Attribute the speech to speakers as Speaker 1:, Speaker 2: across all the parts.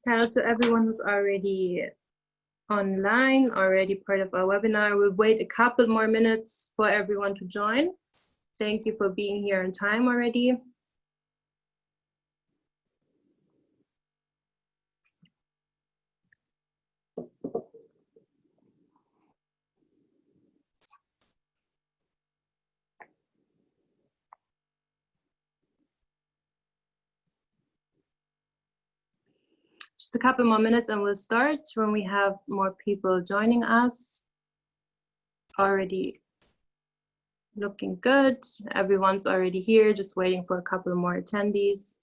Speaker 1: Hello to everyone who's already online, already part of our webinar. We'll wait a couple more minutes for everyone to join. Thank you for being here on time already. Just a couple more minutes and we'll start when we have more people joining us. Already looking good. Everyone's already here, just waiting for a couple more attendees.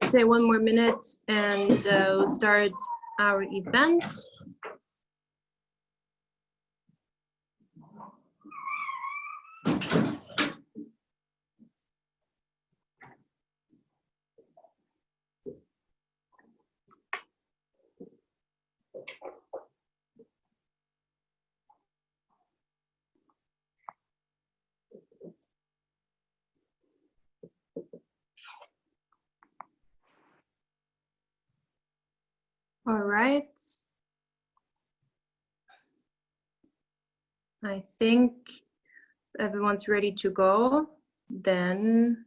Speaker 1: Say one more minute and we'll start our event. All right. I think everyone's ready to go. Then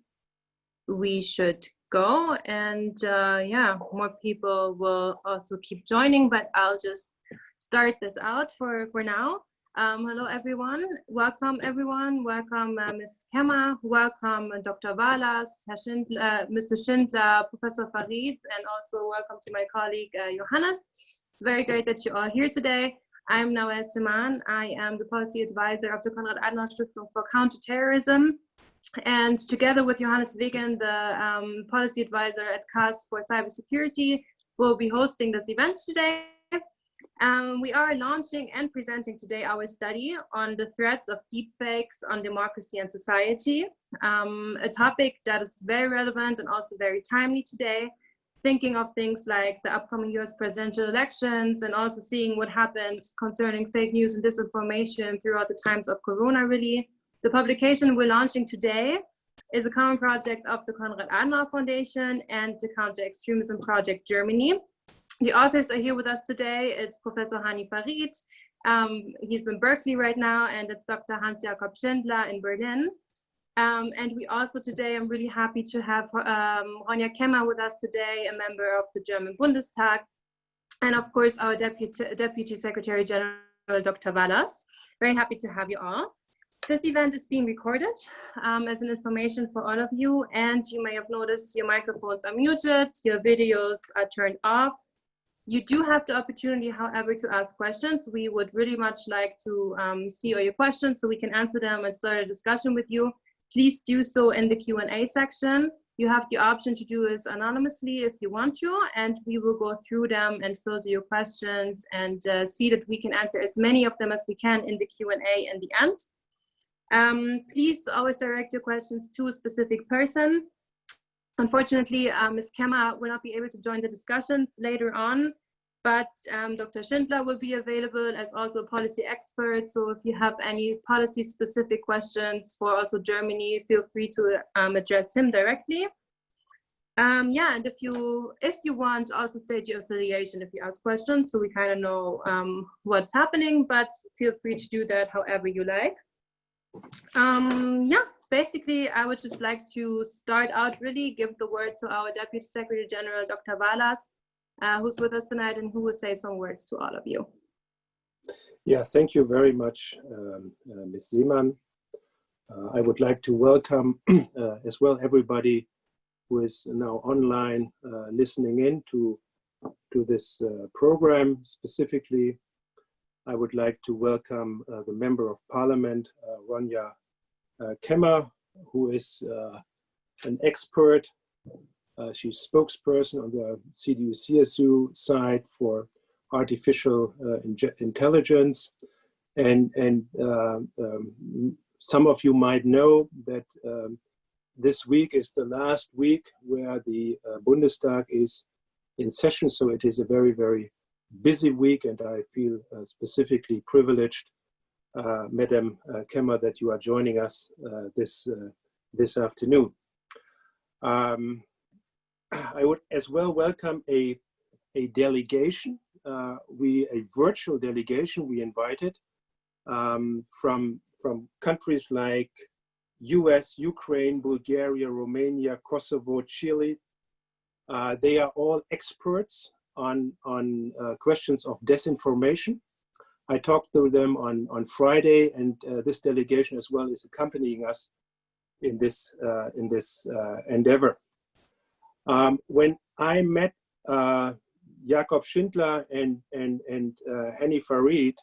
Speaker 1: we should go. And yeah, more people will also keep joining, but I'll just start this out for now. Hello, everyone. Welcome, everyone. Welcome, Ms. Kemmer. Welcome, Dr. Walas, Schindler, Mr. Schindler, Professor Farid, and also welcome to my colleague, Johannes. It's very great that you're all here today. I'm Nawal Siman. I am the policy advisor of the Konrad-Adenauer-Stiftung for counterterrorism. And together with Johannes Wegen, the policy advisor at CAS for cybersecurity, we'll be hosting this event today. We are launching and presenting today our study on the threats of deepfakes on democracy and society, a topic that is very relevant and also very timely today, thinking of things like the upcoming US presidential elections and also seeing what happened concerning fake news and disinformation throughout the times of Corona, really. The publication we're launching today is a common project of the Konrad-Adenauer Foundation and the Counter Extremism Project Germany. The authors are here with us today. It's Professor Hany Farid. He's in Berkeley right now, and it's Dr. Hans-Jakob Schindler in Berlin. And we also today, I'm really happy to have Ronja Kemmer with us today, a member of the German Bundestag, and of course our Deputy Secretary General, Dr. Walas. Very happy to have you all. This event is being recorded as an information for all of you, and you may have noticed your microphones are muted, your videos are turned off. You do have the opportunity, however, to ask questions. We would really much like to see all your questions so we can answer them and start a discussion with you. Please do so in the Q&A section. You have the option to do this anonymously if you want to, and we will go through them and filter your questions and see that we can answer as many of them as we can in the Q&A in the end. Please always direct your questions to a specific person. Unfortunately, Ms. Kemmer will not be able to join the discussion later on, but Dr. Schindler will be available as also a policy expert. So if you have any policy specific questions for also Germany, feel free to address him directly. Yeah, and if you want, also state your affiliation if you ask questions, so we kind of know what's happening, but feel free to do that however you like. Yeah, basically, I would just like to start out, really give the word to our Deputy Secretary General, Dr. Walas, who's with us tonight and who will say some words to all of you.
Speaker 2: Yeah, thank you very much, Ms. Seemann. I would like to welcome as well everybody who is now online listening in to this program. Specifically, I would like to welcome the Member of Parliament, Ronja Kemmer, who is an expert She's spokesperson on the CDU-CSU side for artificial intelligence. And some of you might know that this week is the last week where the Bundestag is in session. So it is a very, very busy week, and I feel specifically privileged, Madam Kemmer, that you are joining us this afternoon. I would as well welcome a delegation, a virtual delegation we invited from countries like US, Ukraine, Bulgaria, Romania, Kosovo, Chile. They are all experts on questions of disinformation. I talked to them on Friday, and this delegation as well is accompanying us in this endeavor. When I met Jakob Schindler and Hany Farid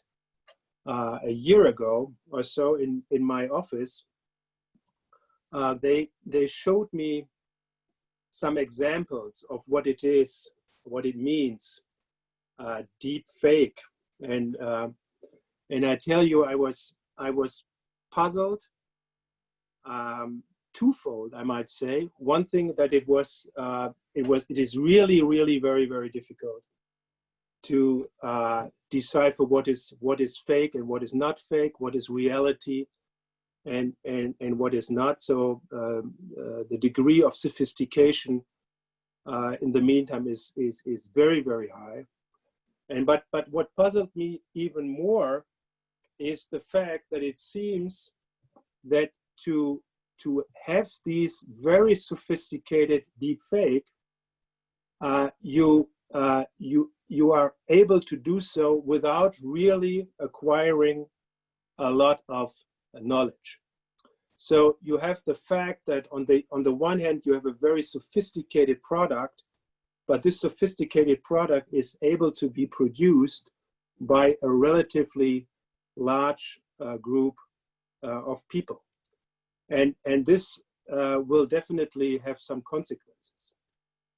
Speaker 2: a year ago or so in my office, they showed me some examples of what it is, what it means, deep fake, and I tell you, I was puzzled, twofold, I might say. One thing that it is really, really very, very difficult to decipher what is fake and what is not fake, what is reality, and what is not. So the degree of sophistication in the meantime is very, very high. But what puzzled me even more is the fact that it seems that to have these very sophisticated deepfake, you are able to do so without really acquiring a lot of knowledge. So you have the fact that on the one hand, you have a very sophisticated product, but this sophisticated product is able to be produced by a relatively large group of people. And this will definitely have some consequences.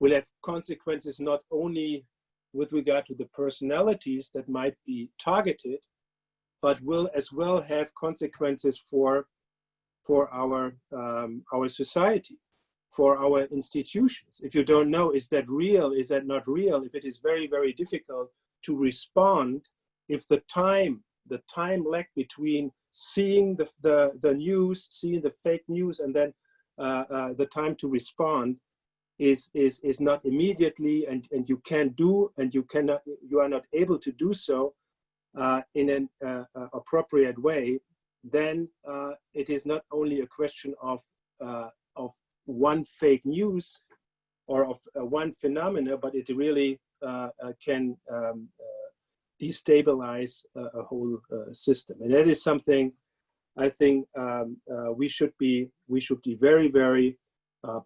Speaker 2: Will have consequences not only with regard to the personalities that might be targeted, but will as well have consequences for our society, for our institutions. If you don't know, is that real, is that not real? If it is very, very difficult to respond, if the time lag between seeing the news, seeing the fake news, and then the time to respond is not immediately, and you can't do, and you are not able to do so in an appropriate way, then it is not only a question of one fake news or of one phenomena, but it really can destabilize a whole system. And that is something I think we should be very, very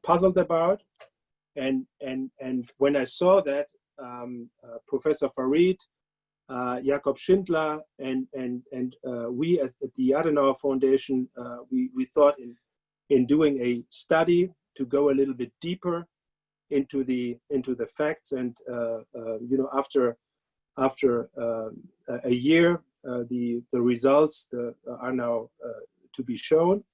Speaker 2: puzzled about. And when I saw that, Professor Farid, Jakob Schindler, and we at the Adenauer Foundation, we thought in doing a study to go a little bit deeper into the facts. And after a year, the results are now to be shown,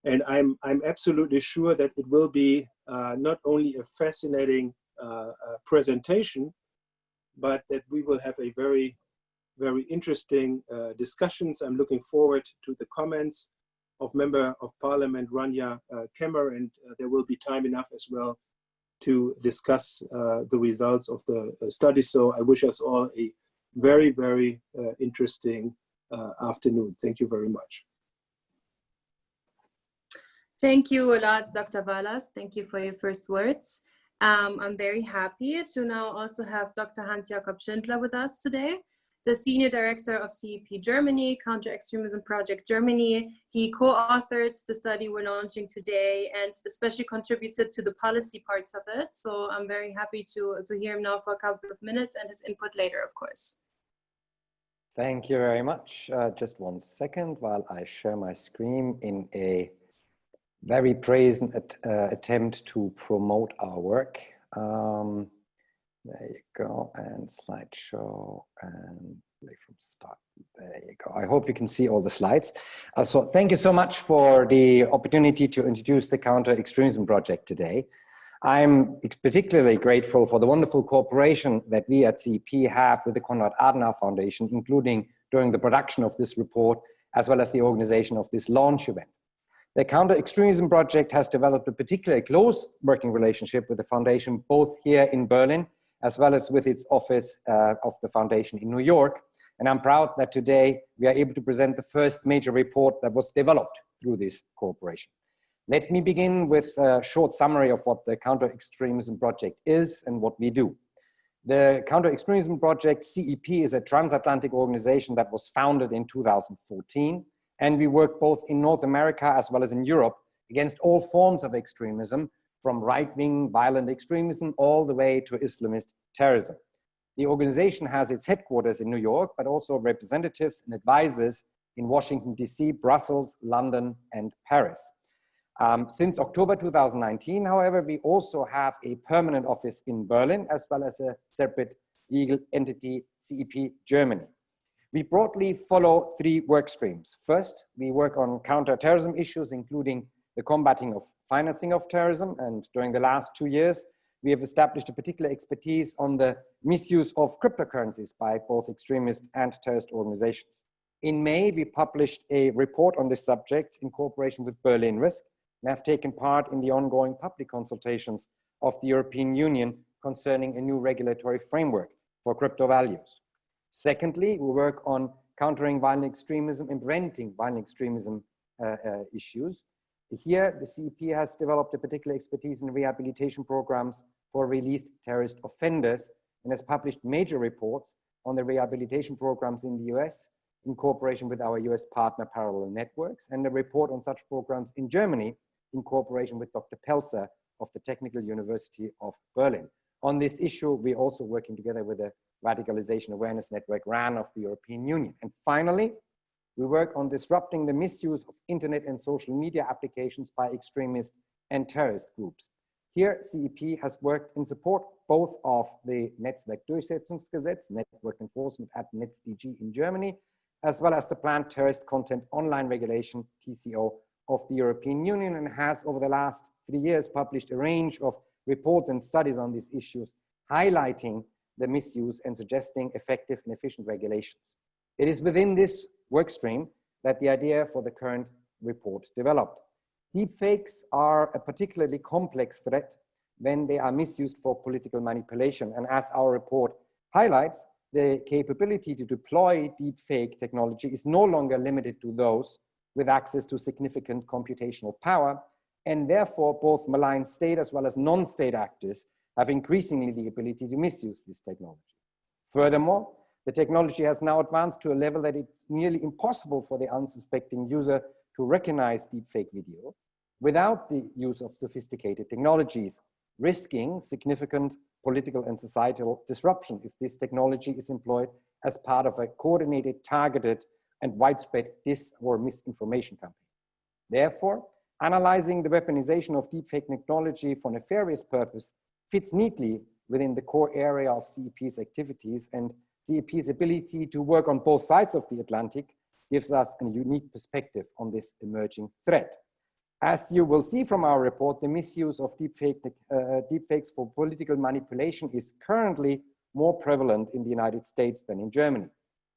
Speaker 2: and I'm absolutely sure that it will be not only a fascinating presentation, but that we will have a very, very interesting discussions. I'm looking forward to the comments of Member of Parliament Ronja Kemmer, and there will be time enough as well to discuss the results of the study. So I wish us all a very, very interesting afternoon. Thank you very much.
Speaker 1: Thank you a lot, Dr. Wallace. Thank you for your first words. I'm very happy to now also have Dr. Hans-Jakob Schindler with us today, the Senior Director of CEP Germany, Counter Extremism Project Germany. He co-authored the study we're launching today and especially contributed to the policy parts of it. So I'm very happy to hear him now for a couple of minutes and his input later, of course.
Speaker 3: Thank you very much. Just 1 second while I share my screen in a very brazen attempt to promote our work. There you go, and slideshow, and play from start. There you go. I hope you can see all the slides. So thank you so much for the opportunity to introduce the Counter Extremism Project today. I'm particularly grateful for the wonderful cooperation that we at CEP have with the Konrad-Adenauer Foundation, including during the production of this report, as well as the organization of this launch event. The Counter Extremism Project has developed a particularly close working relationship with the foundation, both here in Berlin, as well as with its office of the foundation in New York. And I'm proud that today we are able to present the first major report that was developed through this cooperation. Let me begin with a short summary of what the Counter Extremism Project is and what we do. The Counter Extremism Project, CEP, is a transatlantic organization that was founded in 2014. And we work both in North America as well as in Europe against all forms of extremism, from right-wing violent extremism all the way to Islamist terrorism. The organization has its headquarters in New York, but also representatives and advisors in Washington, DC, Brussels, London, and Paris. Since October 2019, however, we also have a permanent office in Berlin, as well as a separate legal entity, CEP Germany. We broadly follow three work streams. First, we work on counter-terrorism issues, including the combating of financing of terrorism. And during the last 2 years, we have established a particular expertise on the misuse of cryptocurrencies by both extremist and terrorist organizations. In May, we published a report on this subject in cooperation with Berlin Risk, and have taken part in the ongoing public consultations of the European Union concerning a new regulatory framework for crypto values. Secondly, we work on countering violent extremism and preventing violent extremism issues. Here, the CEP has developed a particular expertise in rehabilitation programs for released terrorist offenders and has published major reports on the rehabilitation programs in the US in cooperation with our US partner Parallel Networks, and a report on such programs in Germany in cooperation with Dr. Pelzer of the Technical University of Berlin. On this issue, we're also working together with the Radicalization Awareness Network, RAN, of the European Union. And finally, we work on disrupting the misuse of internet and social media applications by extremist and terrorist groups. Here, CEP has worked in support both of the Netzwerkdurchsetzungsgesetz, Network Enforcement Act, NetzDG in Germany, as well as the planned Terrorist Content Online Regulation, TCO, of the European Union, and has over the last 3 years published a range of reports and studies on these issues, highlighting the misuse and suggesting effective and efficient regulations. It is within this work stream that the idea for the current report developed. Deepfakes are a particularly complex threat when they are misused for political manipulation. And as our report highlights, the capability to deploy deepfake technology is no longer limited to those with access to significant computational power, and therefore both malign state as well as non-state actors have increasingly the ability to misuse this technology. Furthermore, the technology has now advanced to a level that it's nearly impossible for the unsuspecting user to recognize deepfake video without the use of sophisticated technologies, risking significant political and societal disruption if this technology is employed as part of a coordinated, targeted, and widespread dis- or misinformation campaign. Therefore, analyzing the weaponization of deepfake technology for nefarious purpose fits neatly within the core area of CEP's activities, and CEP's ability to work on both sides of the Atlantic gives us a unique perspective on this emerging threat. As you will see from our report, the misuse of deepfakes for political manipulation is currently more prevalent in the United States than in Germany.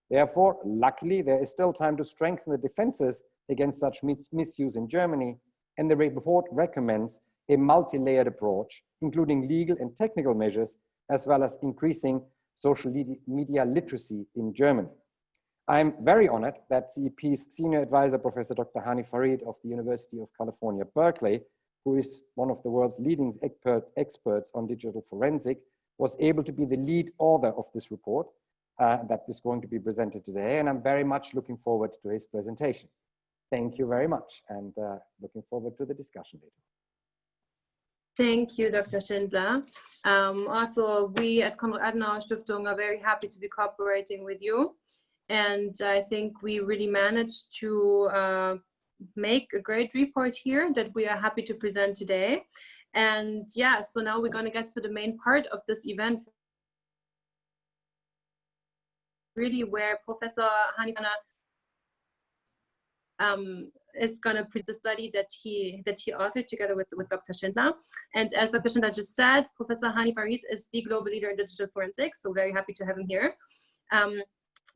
Speaker 3: Therefore, luckily, there is still time to strengthen the defenses against such misuse in Germany, and the report recommends a multi-layered approach, including legal and technical measures, as well as increasing social media literacy in Germany. I'm very honored that CEP's senior advisor, Professor Dr. Hany Farid of the University of California, Berkeley, who is one of the world's leading experts on digital forensic, was able to be the lead author of this report that is going to be presented today. And I'm very much looking forward to his presentation. Thank you very much, and looking forward to the discussion later.
Speaker 1: Thank you, Dr. Schindler. Also, we at Konrad-Adenauer-Stiftung are very happy to be cooperating with you. And I think we really managed to make a great report here that we are happy to present today. And yeah, so now we're going to get to the main part of this event, really where Professor Hany is going to present the study that he authored together with Dr. Schindler. And as Dr. Schindler just said, Professor Hany Farid is the global leader in digital forensics, so very happy to have him here.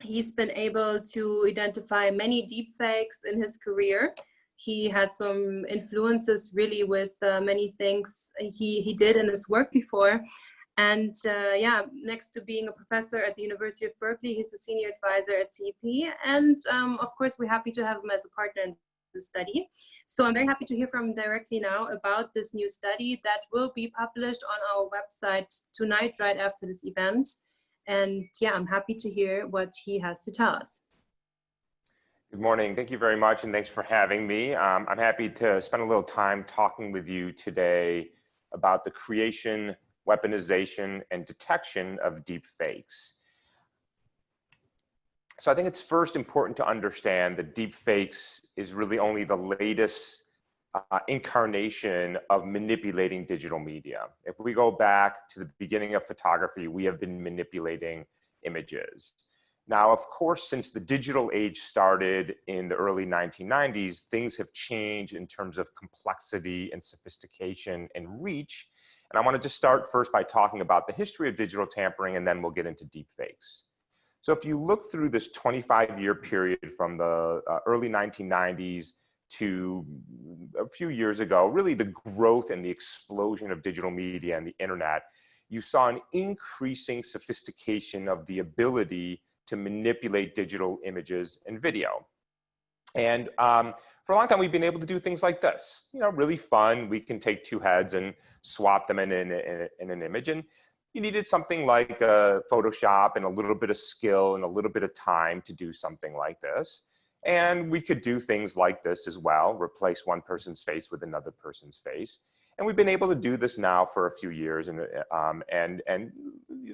Speaker 1: He's been able to identify many deepfakes in his career. He had some influences really with many things he did in his work before. And yeah, next to being a professor at the University of Berkeley, he's a senior advisor at CEP. And of course, we're happy to have him as a partner in the study. So I'm very happy to hear from him directly now about this new study that will be published on our website tonight, right after this event. And yeah, I'm happy to hear what he has to tell us.
Speaker 4: Good morning. Thank you very much, and thanks for having me. I'm happy to spend a little time talking with you today about the creation, weaponization, and detection of deep fakes. So I think it's first important to understand that deep fakes is really only the latest incarnation of manipulating digital media. If we go back to the beginning of photography, we have been manipulating images. Now, of course, since the digital age started in the early 1990s, things have changed in terms of complexity and sophistication and reach. And I wanted to start first by talking about the history of digital tampering, and then we'll get into deep fakes. So if you look through this 25-year period from the early 1990s to a few years ago, really the growth and the explosion of digital media and the internet, you saw an increasing sophistication of the ability to manipulate digital images and video. And for a long time, we've been able to do things like this, you know, really fun. We can take two heads and swap them in an image. And you needed something like Photoshop and a little bit of skill and a little bit of time to do something like this. And we could do things like this as well, replace one person's face with another person's face. And we've been able to do this now for a few years, and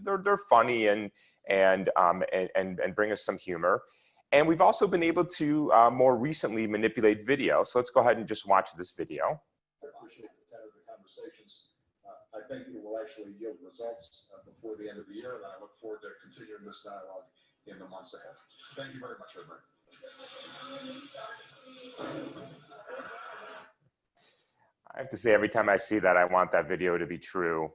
Speaker 4: they're funny and bring us some humor. And we've also been able to more recently manipulate video. So let's go ahead and just watch this video.
Speaker 5: I appreciate the tenor of the conversations. I think it will actually yield results before the end of the year, and I look forward to continuing this dialogue in the months ahead. Thank you very much, everybody.
Speaker 4: I have to say, every time I see that, I want that video to be true.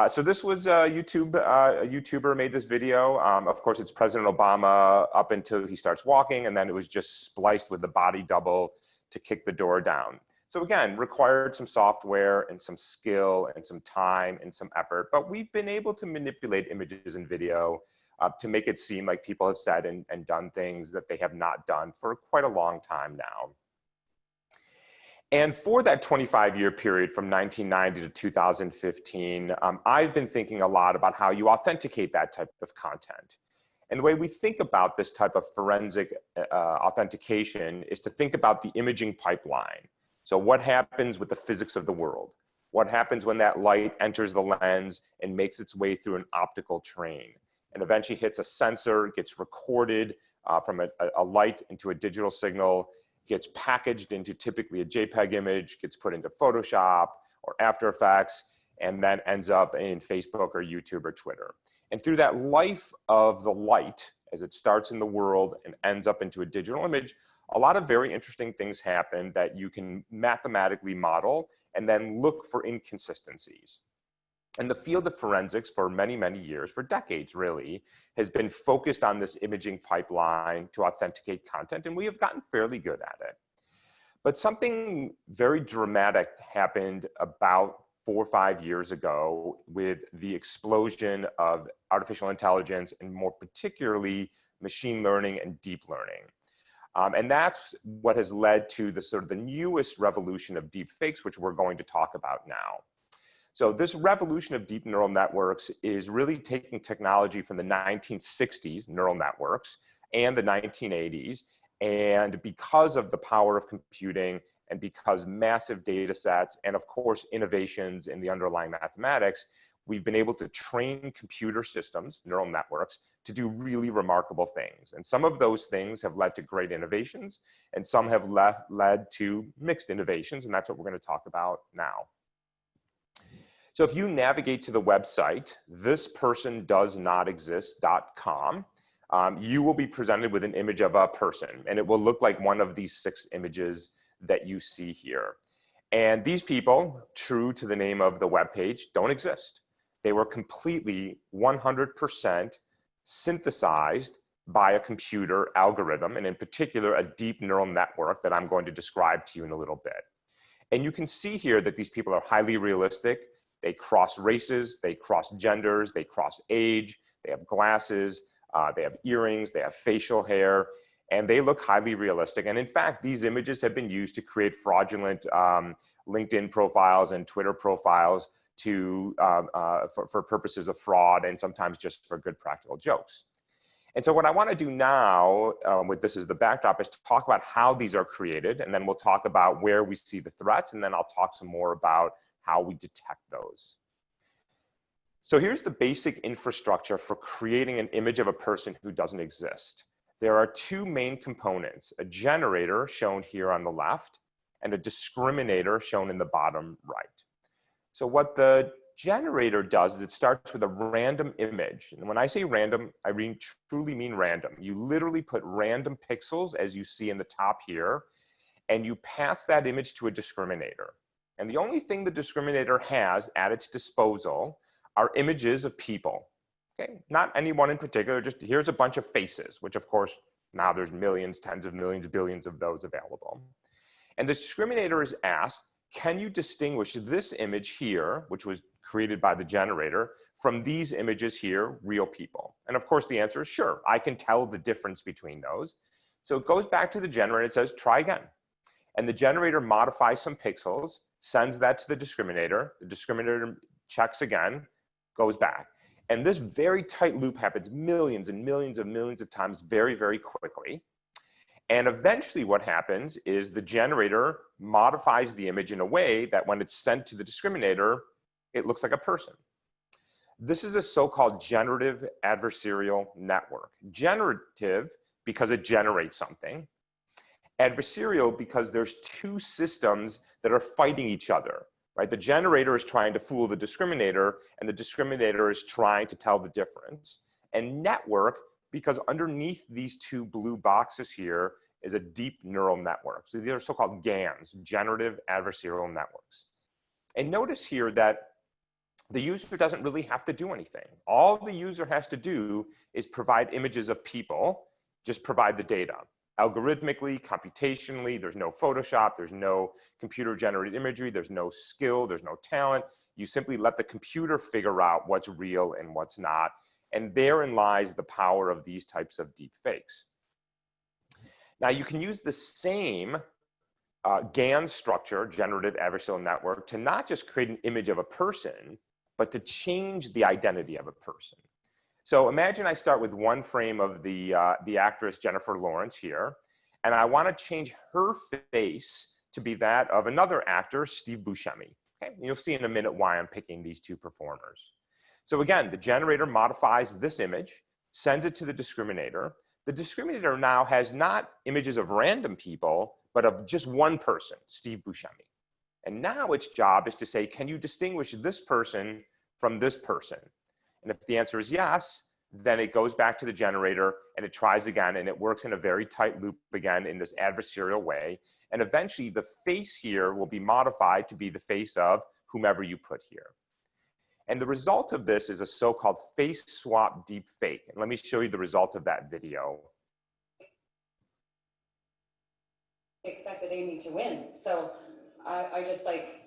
Speaker 4: So this was a YouTuber made this video. Of course, it's President Obama up until he starts walking, and then it was just spliced with the body double to kick the door down. So again, required some software and some skill and some time and some effort, but we've been able to manipulate images and video to make it seem like people have said and done things that they have not done for quite a long time now. And for that 25-year period from 1990 to 2015, I've been thinking a lot about how you authenticate that type of content. And the way we think about this type of forensic authentication is to think about the imaging pipeline. So what happens with the physics of the world? What happens when that light enters the lens and makes its way through an optical train and eventually hits a sensor, gets recorded from a light into a digital signal, gets packaged into typically a JPEG image, gets put into Photoshop or After Effects, and then ends up in Facebook or YouTube or Twitter. And through that life of the light, as it starts in the world and ends up into a digital image, a lot of very interesting things happen that you can mathematically model and then look for inconsistencies. And the field of forensics for many, many years, for decades really, has been focused on this imaging pipeline to authenticate content, and we have gotten fairly good at it. But something very dramatic happened about 4 or 5 years ago with the explosion of artificial intelligence, and more particularly machine learning and deep learning. And that's what has led to the sort of the newest revolution of deep fakes, which we're going to talk about now. So this revolution of deep neural networks is really taking technology from the 1960s, neural networks, and the 1980s. And because of the power of computing and because massive data sets and of course innovations in the underlying mathematics, we've been able to train computer systems, neural networks, to do really remarkable things. And some of those things have led to great innovations, and some have led to mixed innovations, and that's what we're going to talk about now. So if you navigate to the website, thispersondoesnotexist.com, you will be presented with an image of a person, and it will look like one of these 6 images that you see here. And these people, true to the name of the webpage, don't exist. They were completely 100% synthesized by a computer algorithm, and in particular, a deep neural network that I'm going to describe to you in a little bit. And you can see here that these people are highly realistic. They cross races, they cross genders, they cross age, they have glasses, they have earrings, they have facial hair, and they look highly realistic. And in fact, these images have been used to create fraudulent LinkedIn profiles and Twitter profiles for purposes of fraud, and sometimes just for good practical jokes. And so what I want to do now, with this as the backdrop, is to talk about how these are created, and then we'll talk about where we see the threats, and then I'll talk some more about how we detect those. So here's the basic infrastructure for creating an image of a person who doesn't exist. There are 2 main components, a generator shown here on the left, and a discriminator shown in the bottom right. So what the generator does is it starts with a random image. And when I say random, I truly mean random. You literally put random pixels, as you see in the top here, and you pass that image to a discriminator. And the only thing the discriminator has at its disposal are images of people. Okay? Not anyone in particular, just here's a bunch of faces, which of course, now there's millions, tens of millions, billions of those available. And the discriminator is asked, can you distinguish this image here, which was created by the generator, from these images here, real people? And of course, the answer is sure. I can tell the difference between those. So it goes back to the generator and says, try again. And the generator modifies some pixels, sends that to the discriminator checks again, goes back. And this very tight loop happens millions and millions and millions of times very, very quickly. And eventually what happens is the generator modifies the image in a way that when it's sent to the discriminator, it looks like a person. This is a so-called generative adversarial network. Generative because it generates something. Adversarial because there's 2 systems that are fighting each other, right? The generator is trying to fool the discriminator, and the discriminator is trying to tell the difference. And network because underneath these 2 blue boxes here is a deep neural network. So these are so-called GANs, generative adversarial networks. And notice here that the user doesn't really have to do anything. All the user has to do is provide images of people, just provide the data. Algorithmically, computationally, there's no Photoshop, there's no computer-generated imagery, there's no skill, there's no talent. You simply let the computer figure out what's real and what's not. And therein lies the power of these types of deep fakes. Now you can use the same GAN structure, generative adversarial network, to not just create an image of a person, but to change the identity of a person. So imagine I start with one frame of the actress Jennifer Lawrence here, and I want to change her face to be that of another actor, Steve Buscemi. Okay? You'll see in a minute why I'm picking these 2 performers. So again, the generator modifies this image, sends it to the discriminator. The discriminator now has not images of random people, but of just one person, Steve Buscemi. And now its job is to say, can you distinguish this person from this person? And if the answer is yes, then it goes back to the generator and it tries again, and it works in a very tight loop again in this adversarial way. And eventually the face here will be modified to be the face of whomever you put here. And the result of this is a so-called face swap deep fake. And let me show you the result of that video.
Speaker 6: Expected Amy to win. So I just like,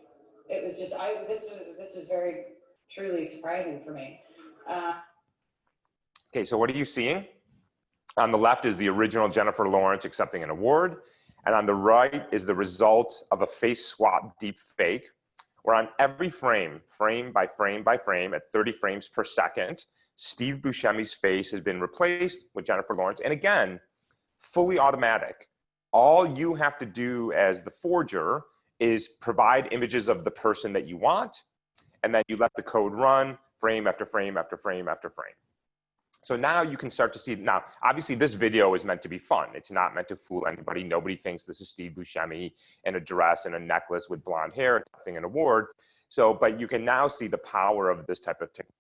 Speaker 6: it was just, this was very truly surprising for me.
Speaker 4: Okay, so what are you seeing? On the left is the original Jennifer Lawrence accepting an award. And on the right is the result of a face swap deep fake, where on every frame, frame by frame by frame, at 30 frames per second, Steve Buscemi's face has been replaced with Jennifer Lawrence. And again, fully automatic. All you have to do as the forger is provide images of the person that you want, and then you let the code run, frame after frame after frame after frame. So now you can start to see, now, obviously this video is meant to be fun. It's not meant to fool anybody. Nobody thinks this is Steve Buscemi in a dress and a necklace with blonde hair accepting an award. So, but you can now see the power of this type of technology.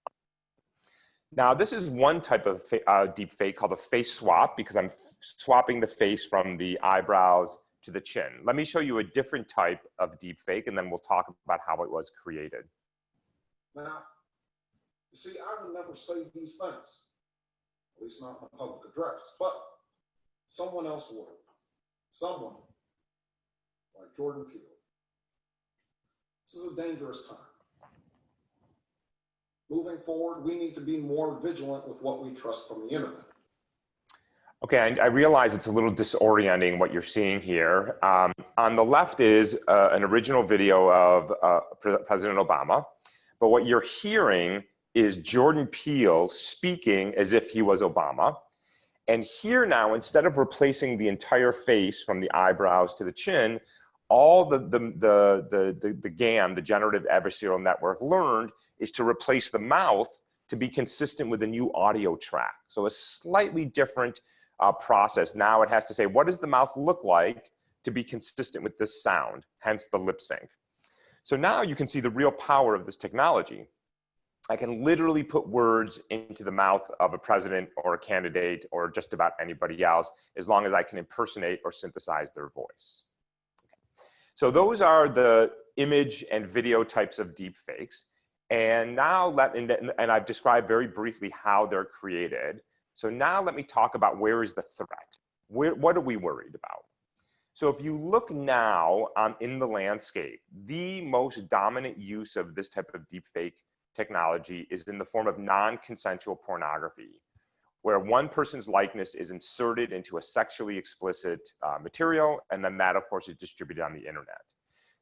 Speaker 4: Now, this is one type of deep fake called a face swap, because I'm swapping the face from the eyebrows to the chin. Let me show you a different type of deep fake, and then we'll talk about how it was created.
Speaker 5: Now, you see, I would never say these things, at least not in a public address, but someone else would. Someone like Jordan Peele. This is a dangerous time. Moving forward, we need to be more vigilant with what we trust from the internet.
Speaker 4: Okay, I realize it's a little disorienting what you're seeing here. On the left is an original video of President Obama, but what you're hearing is Jordan Peele speaking as if he was Obama. And here now, instead of replacing the entire face from the eyebrows to the chin, all the GAN, the generative adversarial network, learned is to replace the mouth to be consistent with the new audio track. So a slightly different process. Now it has to say, what does the mouth look like to be consistent with this sound, hence the lip sync. So now you can see the real power of this technology. I can literally put words into the mouth of a president or a candidate or just about anybody else, as long as I can impersonate or synthesize their voice. So those are the image and video types of deep fakes. And now and I've described very briefly how they're created. So now let me talk about where is the threat? What are we worried about? So if you look now in the landscape, the most dominant use of this type of deepfake technology is in the form of non-consensual pornography, where one person's likeness is inserted into a sexually explicit material, and then that, of course, is distributed on the internet.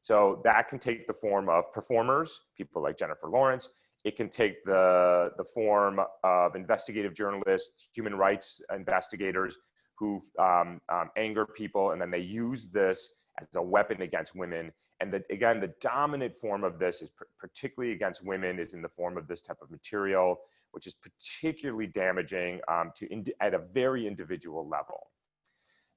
Speaker 4: So that can take the form of performers, people like Jennifer Lawrence. It can take the form of investigative journalists, human rights investigators who anger people, and then they use this as a weapon against women. And again, the dominant form of this is particularly against women is in the form of this type of material, which is particularly damaging at a very individual level.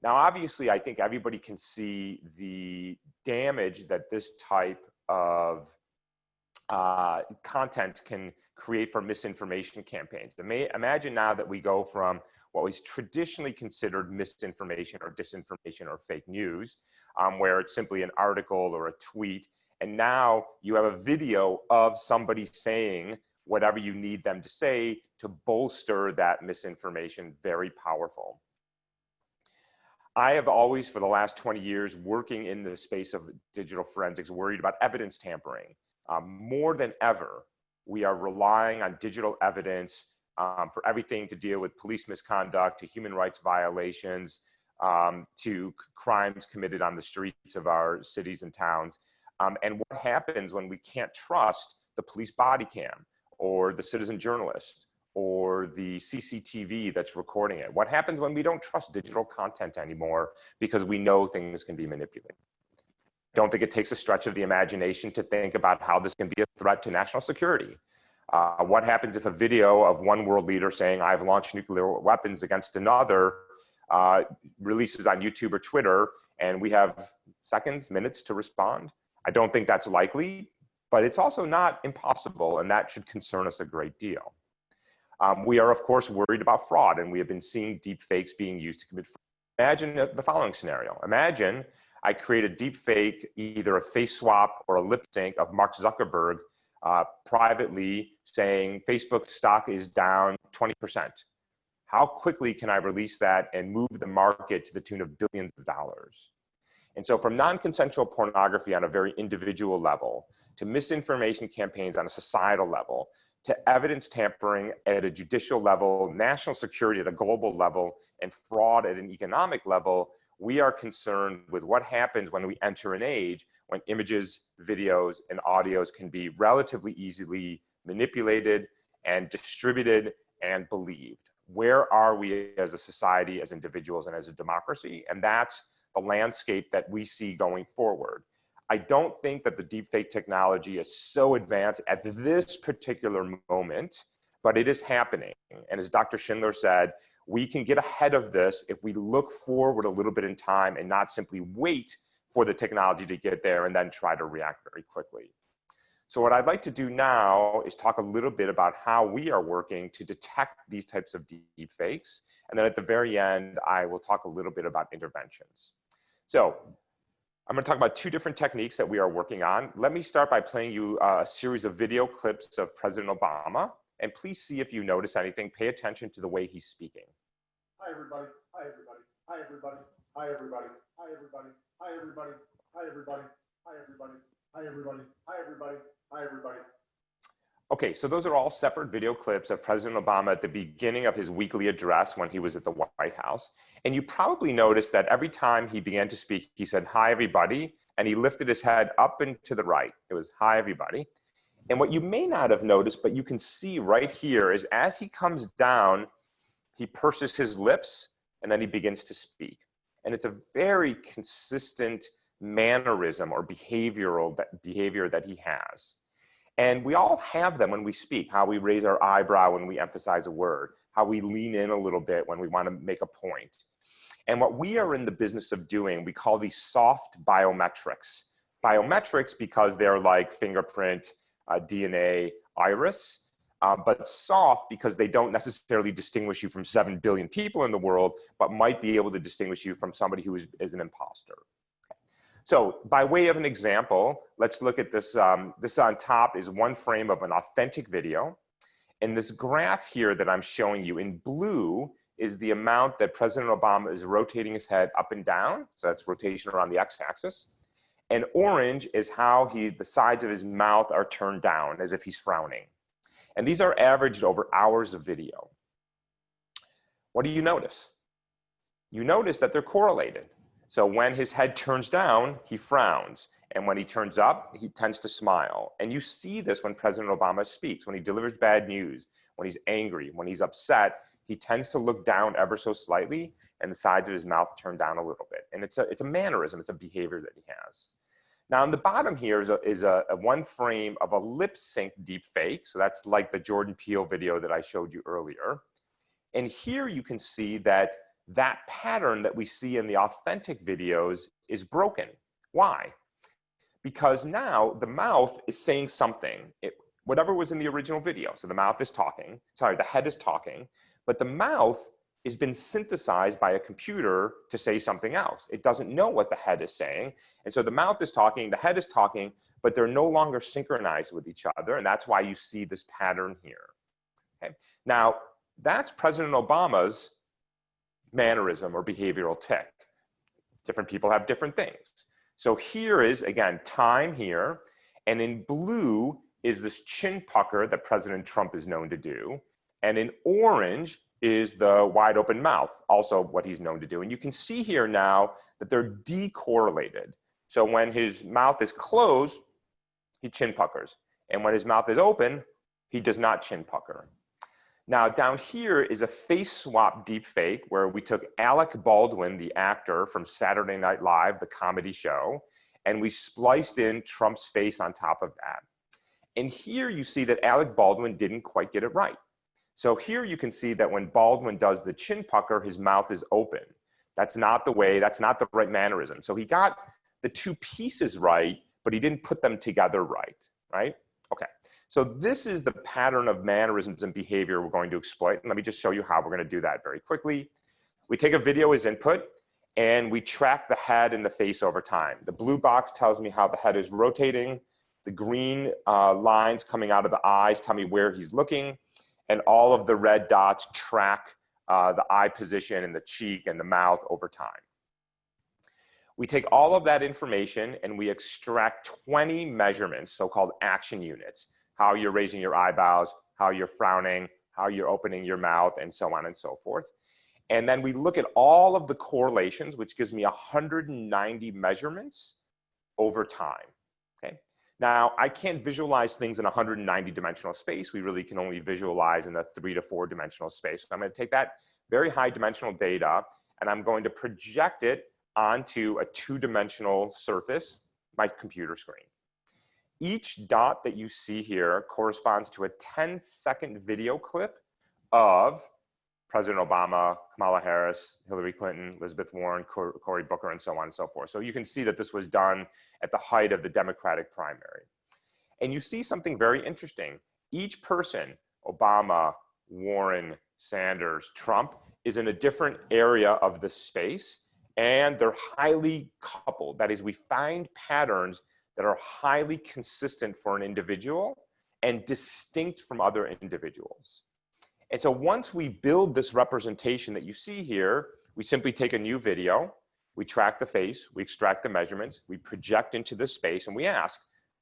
Speaker 4: Now, obviously, I think everybody can see the damage that this type of content can create for misinformation campaigns. Imagine now that we go from what was traditionally considered misinformation or disinformation or fake news, where it's simply an article or a tweet, and now you have a video of somebody saying whatever you need them to say to bolster that misinformation. Very powerful. I have always, for the last 20 years, working in the space of digital forensics, worried about evidence tampering. More than ever, we are relying on digital evidence for everything to deal with police misconduct, to human rights violations, to crimes committed on the streets of our cities and towns. And what happens when we can't trust the police body cam or the citizen journalist or the CCTV that's recording it? What happens when we don't trust digital content anymore because we know things can be manipulated? I don't think it takes a stretch of the imagination to think about how this can be a threat to national security. What happens if a video of one world leader saying, I've launched nuclear weapons against another, releases on YouTube or Twitter, and we have seconds, minutes to respond? I don't think that's likely, but it's also not impossible, and that should concern us a great deal. We are, of course, worried about fraud, and we have been seeing deep fakes being used to commit fraud. Imagine the following scenario. Imagine I create a deep fake, either a face swap or a lip sync of Mark Zuckerberg privately saying Facebook stock is down 20%. How quickly can I release that and move the market to the tune of billions of dollars? And so from non-consensual pornography on a very individual level, to misinformation campaigns on a societal level, to evidence tampering at a judicial level, national security at a global level, and fraud at an economic level, we are concerned with what happens when we enter an age when images, videos, and audios can be relatively easily manipulated and distributed and believed. Where are we as a society, as individuals, and as a democracy? And that's the landscape that we see going forward. I don't think that the deepfake technology is so advanced at this particular moment, but it is happening. And as Dr. Schindler said, we can get ahead of this if we look forward a little bit in time and not simply wait for the technology to get there and then try to react very quickly. So what I'd like to do now is talk a little bit about how we are working to detect these types of deepfakes. And then at the very end, I will talk a little bit about interventions. So I'm going to talk about two different techniques that we are working on. Let me start by playing you a series of video clips of President Obama. And please see if you notice anything. Pay attention to the way he's speaking.
Speaker 5: Hi, everybody. Hi, everybody. Hi, everybody. Hi, everybody. Hi, everybody. Hi, everybody. Hi, everybody. Hi, everybody. Hi, everybody. Hi, everybody. Hi, everybody.
Speaker 4: Okay, so those are all separate video clips of President Obama at the beginning of his weekly address when he was at the White House. And you probably noticed that every time he began to speak, he said, "Hi, everybody," and he lifted his head up and to the right. It was, "Hi, everybody." And what you may not have noticed, but you can see right here, is as he comes down, he purses his lips and then he begins to speak. And it's a very consistent mannerism or behavior that he has. And we all have them when we speak, how we raise our eyebrow when we emphasize a word, how we lean in a little bit when we want to make a point. And what we are in the business of doing, we call these soft biometrics. Biometrics because they're like fingerprint, DNA, iris, but soft because they don't necessarily distinguish you from 7 billion people in the world, but might be able to distinguish you from somebody who is an imposter. So by way of an example, let's look at this. This on top is one frame of an authentic video. And this graph here that I'm showing you in blue is the amount that President Obama is rotating his head up and down. So that's rotation around the x-axis. And orange is how the sides of his mouth are turned down as if he's frowning. And these are averaged over hours of video. What do you notice? You notice that they're correlated. So when his head turns down, he frowns. And when he turns up, he tends to smile. And you see this when President Obama speaks, when he delivers bad news, when he's angry, when he's upset, he tends to look down ever so slightly and the sides of his mouth turn down a little bit. And it's a mannerism, it's a behavior that he has. Now on the bottom here is a one frame of a lip sync deep fake. So that's like the Jordan Peele video that I showed you earlier. And here you can see that that pattern that we see in the authentic videos is broken. Why? Because now the mouth is saying something, whatever was in the original video. So the mouth is talking, sorry, the head is talking, but the mouth has been synthesized by a computer to say something else. It doesn't know what the head is saying. And so the mouth is talking, the head is talking, but they're no longer synchronized with each other. And that's why you see this pattern here. Okay? Now, that's President Obama's mannerism or behavioral tic. Different people have different things. So here is, again, time here. And in blue is this chin pucker that President Trump is known to do. And in orange is the wide open mouth, also what he's known to do. And you can see here now that they're decorrelated. So when his mouth is closed, he chin puckers. And when his mouth is open, he does not chin pucker. Now down here is a face swap deep fake where we took Alec Baldwin, the actor from Saturday Night Live, the comedy show, and we spliced in Trump's face on top of that. And here you see that Alec Baldwin didn't quite get it right. So here you can see that when Baldwin does the chin pucker, his mouth is open. That's not the way, that's not the right mannerism. So he got the two pieces right, but he didn't put them together right? Okay, so this is the pattern of mannerisms and behavior we're going to exploit. And let me just show you how we're gonna do that very quickly. We take a video as input and we track the head and the face over time. The blue box tells me how the head is rotating. The green lines coming out of the eyes tell me where he's looking. And all of the red dots track the eye position and the cheek and the mouth over time. We take all of that information and we extract 20 measurements, so-called action units, how you're raising your eyebrows, how you're frowning, how you're opening your mouth, and so on and so forth. And then we look at all of the correlations, which gives me 190 measurements over time. Okay. Now, I can't visualize things in 190 dimensional space. We really can only visualize in a 3 to 4 dimensional space. So I'm going to take that very high dimensional data and I'm going to project it onto a 2-dimensional surface, my computer screen. Each dot that you see here corresponds to a 10-second video clip of President Obama, Kamala Harris, Hillary Clinton, Elizabeth Warren, Cory Booker, and so on and so forth. So you can see that this was done at the height of the Democratic primary. And you see something very interesting. Each person, Obama, Warren, Sanders, Trump, is in a different area of the space, and they're highly coupled. That is, we find patterns that are highly consistent for an individual and distinct from other individuals. And so once we build this representation that you see here, we simply take a new video, we track the face, we extract the measurements, we project into this space, and we ask,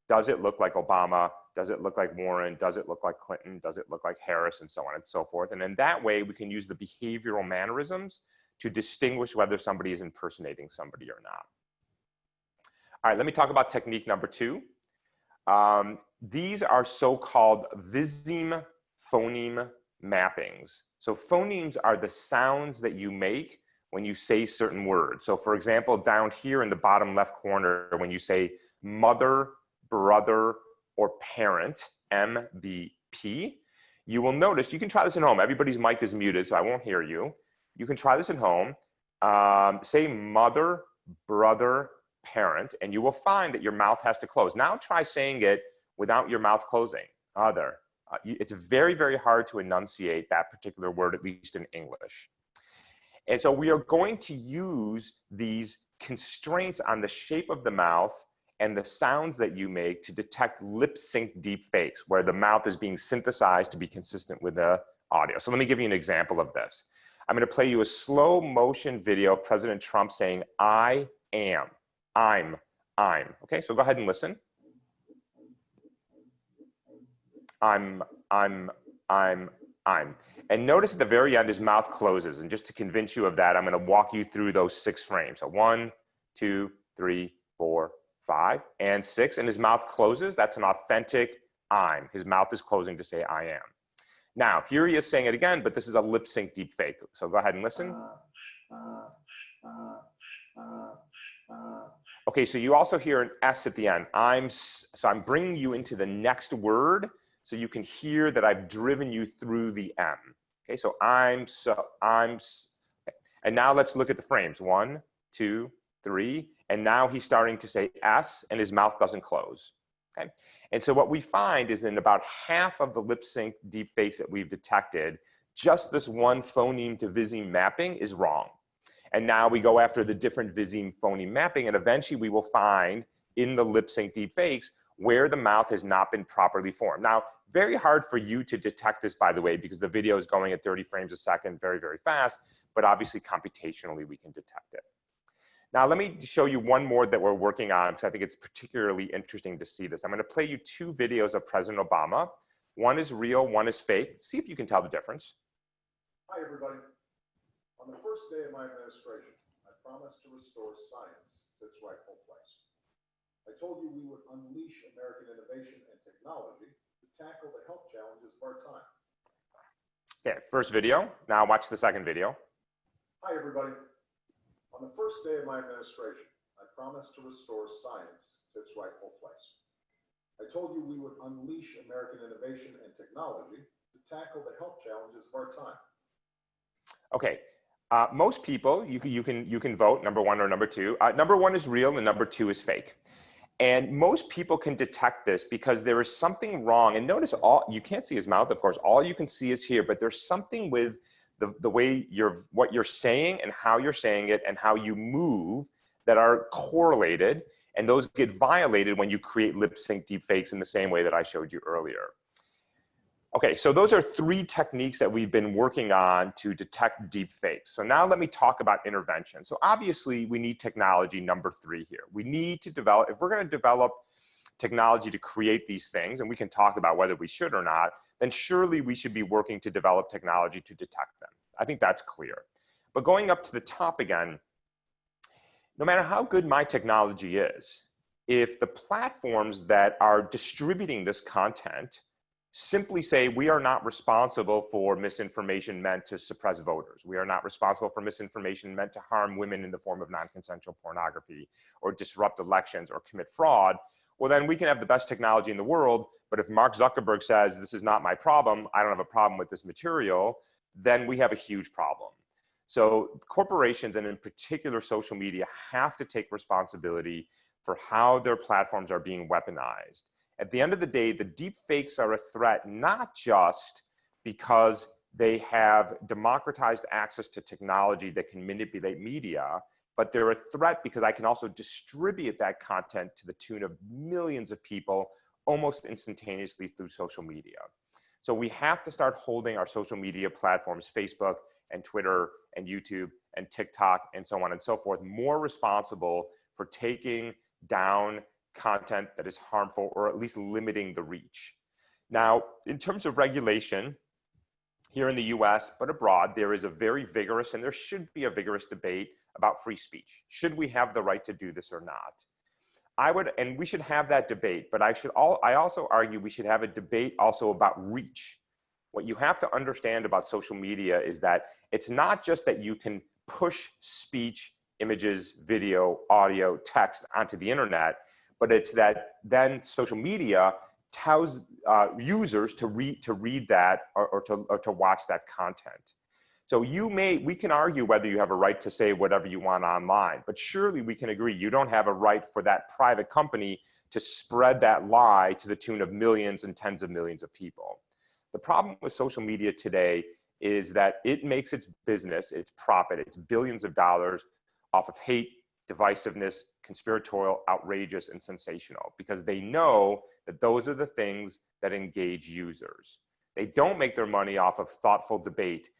Speaker 4: does it look like Obama? Does it look like Warren? Does it look like Clinton? Does it look like Harris? And so on and so forth. And in that way, we can use the behavioral mannerisms to distinguish whether somebody is impersonating somebody or not. All right, let me talk about technique number 2. These are so-called Vizima phoneme mappings. So phonemes are the sounds that you make when you say certain words. So for example, down here in the bottom left corner, when you say mother, brother, or parent, MBP, you will notice, you can try this at home. Everybody's mic is muted, so I won't hear you. You can try this at home. Say mother, brother, parent, and you will find that your mouth has to close. Now try saying it without your mouth closing. Other. It's very, very hard to enunciate that particular word, at least in English. And so we are going to use these constraints on the shape of the mouth and the sounds that you make to detect lip sync deep fakes, where the mouth is being synthesized to be consistent with the audio. So let me give you an example of this. I'm going to play you a slow motion video of President Trump saying, I am, I'm. Okay, so go ahead and listen. I'm. And notice at the very end, his mouth closes. And just to convince you of that, I'm going to walk you through those 6 frames. So 1, 2, 3, 4, 5, and 6. And his mouth closes. That's an authentic I'm. His mouth is closing to say I am. Now, here he is saying it again, but this is a lip sync deep fake. So go ahead and listen. Okay, so you also hear an S at the end. So I'm bringing you into the next word so you can hear that I've driven you through the M. Okay, so and now let's look at the frames. 1, 2, 3, and now he's starting to say S and his mouth doesn't close. Okay, and so what we find is in about half of the lip sync deep fakes that we've detected, just this one phoneme to Vizima mapping is wrong. And now we go after the different Vizima phoneme mapping, and eventually we will find in the lip sync deep fakes where the mouth has not been properly formed. Now, very hard for you to detect this, by the way, because the video is going at 30 frames a second, very, very fast, but obviously computationally we can detect it. Now, let me show you one more that we're working on, because I think it's particularly interesting to see this. I'm going to play you 2 videos of President Obama. One is real, one is fake. See if you can tell the difference.
Speaker 5: Hi, everybody. On the first day of my administration, I promised to restore science to its rightful place. I told you we would unleash American innovation and technology to tackle the health challenges of our time.
Speaker 4: Okay, first video. Now watch the second video.
Speaker 5: Hi, everybody. On the first day of my administration, I promised to restore science to its rightful place. I told you we would unleash American innovation and technology to tackle the health challenges of our time. Okay.
Speaker 4: Most people, you can vote number 1 or number 2. Number 1 is real and number 2 is fake. And most people can detect this because there is something wrong. And notice you can't see his mouth, of course. All you can see is here, but there's something with the way what you're saying and how you're saying it and how you move that are correlated. And those get violated when you create lip sync deepfakes in the same way that I showed you earlier. Okay, so those are 3 techniques that we've been working on to detect deepfakes. So now let me talk about intervention. So obviously we need technology number 3 here. We need to develop, if we're going to develop technology to create these things, and we can talk about whether we should or not, then surely we should be working to develop technology to detect them. I think that's clear. But going up to the top again, no matter how good my technology is, if the platforms that are distributing this content simply say we are not responsible for misinformation meant to suppress voters. We are not responsible for misinformation meant to harm women in the form of non-consensual pornography or disrupt elections or commit fraud. Well, then we can have the best technology in the world, but if Mark Zuckerberg says this is not my problem, I don't have a problem with this material, then we have a huge problem. So corporations, and in particular social media, have to take responsibility for how their platforms are being weaponized. At the end of the day, the deep fakes are a threat, not just because they have democratized access to technology that can manipulate media, but they're a threat because I can also distribute that content to the tune of millions of people almost instantaneously through social media. So we have to start holding our social media platforms, Facebook and Twitter and YouTube and TikTok and so on and so forth, more responsible for taking down content that is harmful or at least limiting the reach. Now, in terms of regulation, here in the US, but abroad, there is a very vigorous, and there should be a vigorous debate about free speech. Should we have the right to do this or not? And we should have that debate, but I also argue we should have a debate also about reach. What you have to understand about social media is that it's not just that you can push speech, images, video, audio, text onto the internet, but it's that then social media tells users to read that or to watch that content. So we can argue whether you have a right to say whatever you want online, but surely we can agree you don't have a right for that private company to spread that lie to the tune of millions and tens of millions of people. The problem with social media today is that it makes its business, its profit, its billions of dollars off of hate, divisiveness, conspiratorial, outrageous, and sensational, because they know that those are the things that engage users. They don't make their money off of thoughtful debate,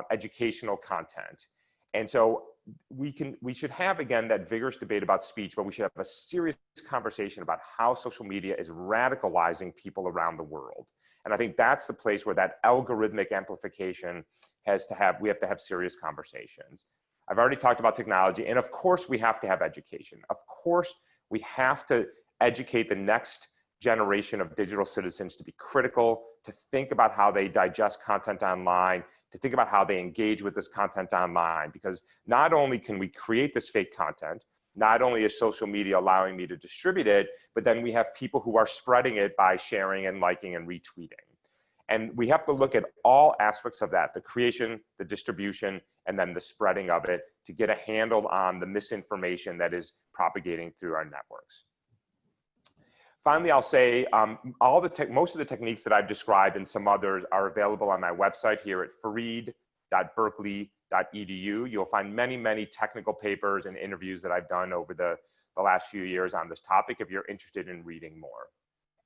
Speaker 4: educational content. And so we should have, again, that vigorous debate about speech, but we should have a serious conversation about how social media is radicalizing people around the world. And I think that's the place where that algorithmic amplification we have to have serious conversations. I've already talked about technology, and of course we have to have education. Of course we have to educate the next generation of digital citizens to be critical, to think about how they digest content online, to think about how they engage with this content online, because not only can we create this fake content, not only is social media allowing me to distribute it, but then we have people who are spreading it by sharing and liking and retweeting. And we have to look at all aspects of that, the creation, the distribution, and then the spreading of it to get a handle on the misinformation that is propagating through our networks. Finally, I'll say most of the techniques that I've described and some others are available on my website here at farid.berkeley.edu. You'll find many, many technical papers and interviews that I've done over the last few years on this topic if you're interested in reading more.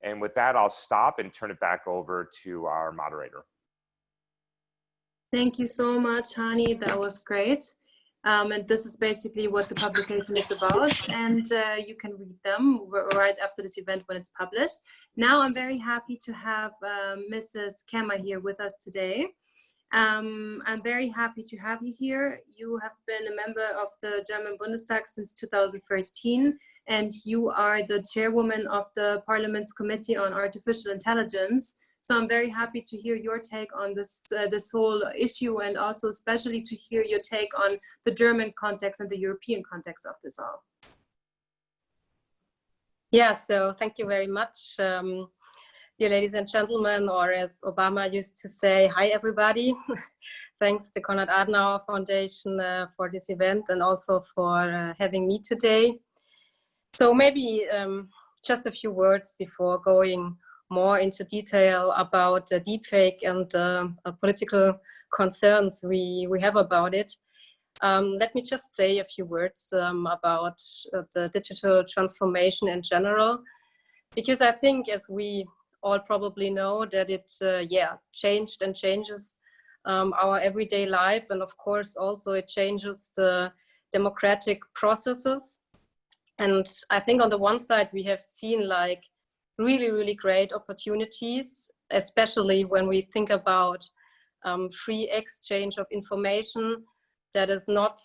Speaker 4: And with that, I'll stop and turn it back over to our moderator.
Speaker 1: Thank you so much, Hany. That was great. And this is basically what the publication is about. And you can read them right after this event when it's published. Now I'm very happy to have Mrs. Kemmer here with us today. I'm very happy to have you here. You have been a member of the German Bundestag since 2013, and you are the chairwoman of the Parliament's Committee on Artificial Intelligence. So I'm very happy to hear your take on this whole issue, and also especially to hear your take on the German context and the European context of this all.
Speaker 7: Yeah, so thank you very much. Dear ladies and gentlemen, or as Obama used to say, hi everybody. Thanks to Konrad-Adenauer Foundation for this event and also for having me today. So maybe just a few words before going more into detail about deepfake and political concerns we have about it. Let me just say a few words about the digital transformation in general, because I think, as we all probably know, that it changed and changes our everyday life, and of course also it changes the democratic processes. And I think on the one side we have seen like really great opportunities, especially when we think about free exchange of information that is not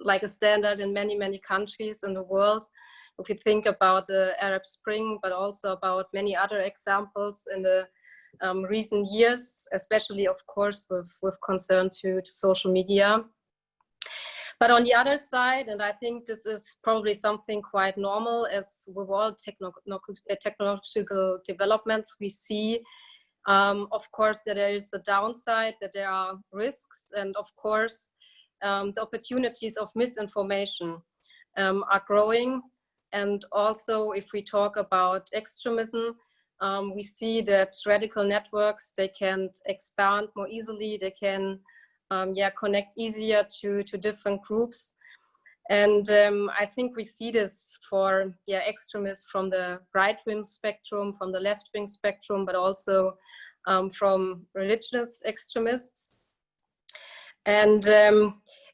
Speaker 7: like a standard in many countries in the world. if you think about the Arab Spring, but also about many other examples in the recent years, especially, of course, with concern to social media. But on the other side, and I think this is probably something quite normal, as with all technological developments, we see, of course, that there is a downside, that there are risks, and of course, the opportunities of misinformation are growing. And also, if we talk about extremism, we see that radical networks, they can expand more easily, they can connect easier to different groups. And I think we see this for extremists from the right-wing spectrum, from the left-wing spectrum, but also from religious extremists. And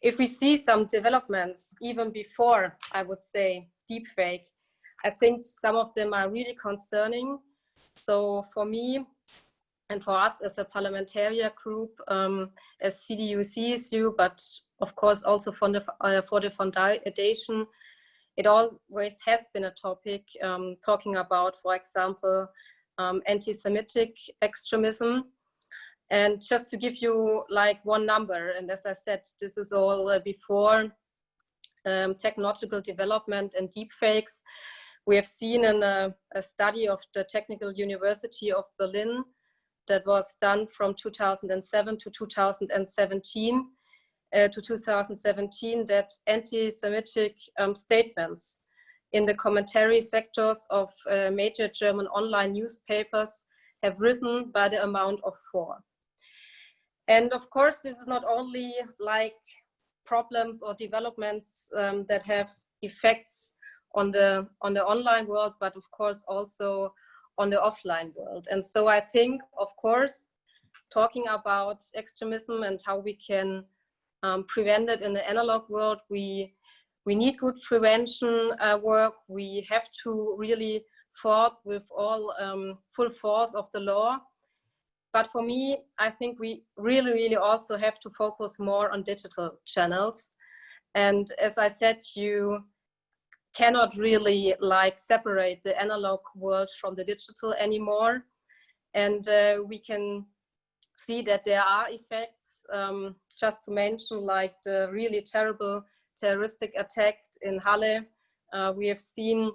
Speaker 7: if we see some developments even before, I would say, deepfake, I think some of them are really concerning. So for me, and for us as a parliamentarian group, as CDU-CSU, but of course also for the foundation, it always has been a topic talking about, for example, anti-Semitic extremism. And just to give you like one number, and as I said, this is all before technological development and deepfakes. We have seen in a study of the Technical University of Berlin that was done from 2007 to 2017 that anti-Semitic statements in the commentary sectors of major German online newspapers have risen by the amount of 4. And of course, this is not only like problems or developments that have effects on the online world, but of course also on the offline world. And so I think, of course, talking about extremism and how we can prevent it in the analog world, we need good prevention work. We have to really fight with all full force of the law. But for me, I think we really also have to focus more on digital channels. And as I said, you cannot really like separate the analog world from the digital anymore. And we can see that there are effects, just to mention like the really terrible terroristic attack in Halle. We have seen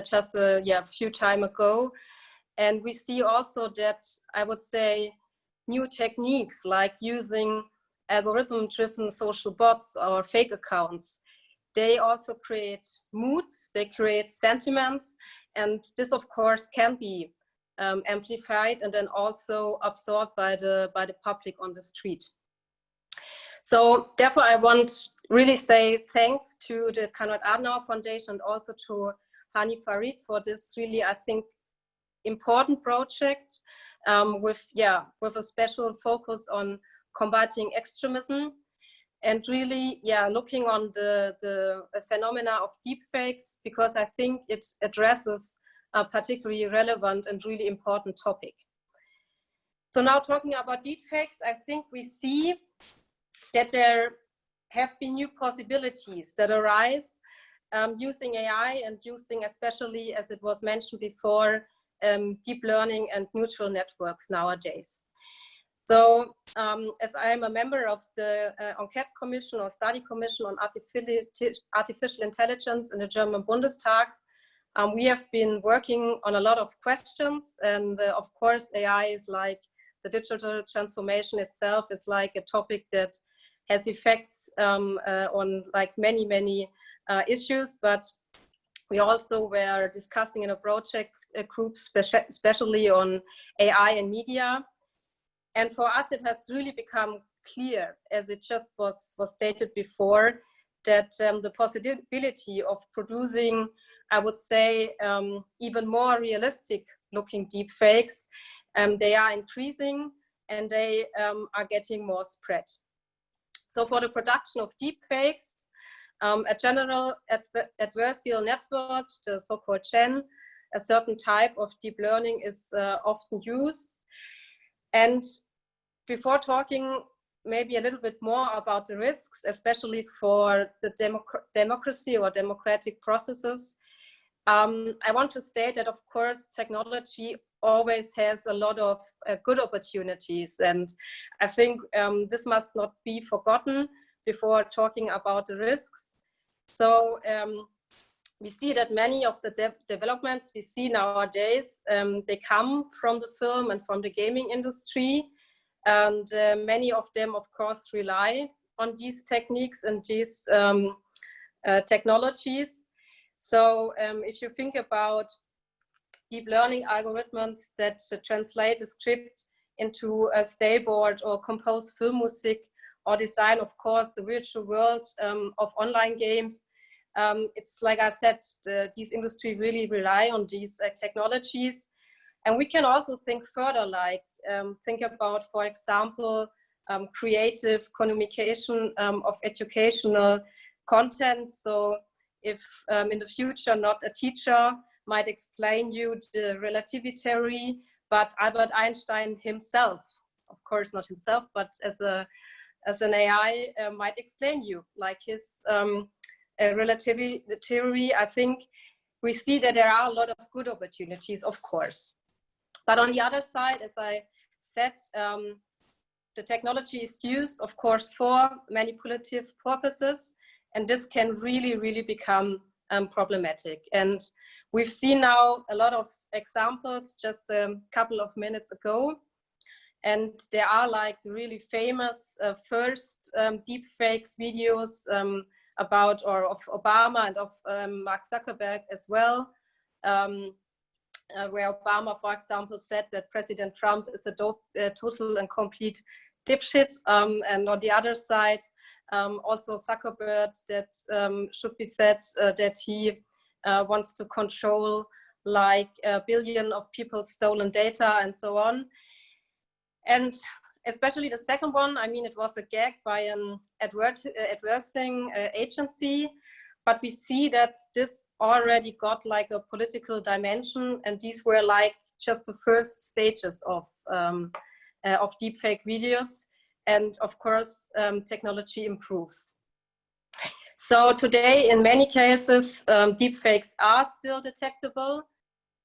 Speaker 7: just a few time ago. And we see also that, I would say, new techniques like using algorithm-driven social bots or fake accounts, they also create moods, they create sentiments, and this of course can be amplified and then also absorbed by the public on the street. So therefore I want really say thanks to the Konrad-Adenauer Foundation and also to Hany Farid for this really, I think, important project with a special focus on combating extremism. And really, looking on the phenomena of deepfakes, because I think it addresses a particularly relevant and really important topic. So now talking about deepfakes, I think we see that there have been new possibilities that arise using AI and using, especially as it was mentioned before, deep learning and neural networks nowadays. So as I am a member of the Enquete Commission or Study Commission on Artificial Intelligence in the German Bundestag, we have been working on a lot of questions. And of course, AI is like the digital transformation itself is like a topic that has effects on like many issues. But we also were discussing in a project group, especially on AI and media. And for us, it has really become clear, as it just was stated before, that the possibility of producing, I would say, even more realistic looking deepfakes, they are increasing and they are getting more spread. So for the production of deepfakes, a general adversarial network, the so-called GEN, a certain type of deep learning is often used. And before talking maybe a little bit more about the risks, especially for the democracy or democratic processes. I want to state that, of course, technology always has a lot of good opportunities. And I think this must not be forgotten before talking about the risks. So we see that many of the developments we see nowadays, they come from the film and from the gaming industry. And many of them, of course, rely on these techniques and these technologies. So if you think about deep learning algorithms that translate a script into a storyboard or compose film music or design, of course, the virtual world of online games, it's like I said, these industries really rely on these technologies. And we can also think further, like think about, for example, creative communication of educational content. So if in the future not a teacher might explain you the relativity theory, but Albert Einstein himself, of course not himself, but as an AI might explain you, like his relativity theory. I think we see that there are a lot of good opportunities, of course. But on the other side, as I said, the technology is used, of course, for manipulative purposes, and this can really, really become problematic. And we've seen now a lot of examples just a couple of minutes ago. And there are like the really famous first deepfakes videos about, or of Obama and of Mark Zuckerberg as well, where Obama, for example, said that President Trump is a total and complete dipshit. And on the other side, also Zuckerberg, that should be said that he wants to control like 1 billion of people's stolen data and so on. And especially the second one, I mean, it was a gag by an advertising agency, but we see that this already got like a political dimension, and these were like just the first stages of deepfake videos. And of course, technology improves. So today, in many cases, deepfakes are still detectable.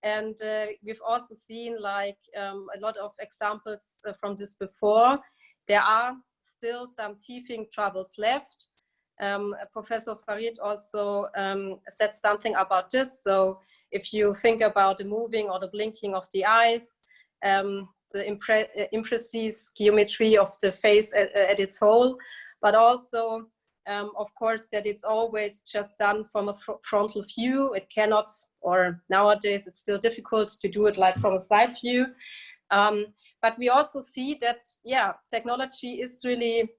Speaker 7: And we've also seen like a lot of examples from this before. There are still some teething troubles left. Professor Farid also said something about this. So if you think about the moving or the blinking of the eyes, the imprecise geometry of the face at its whole, but also, of course, that it's always just done from a frontal view. It cannot, or nowadays it's still difficult to do it like from a side view. But we also see that, yeah, technology is really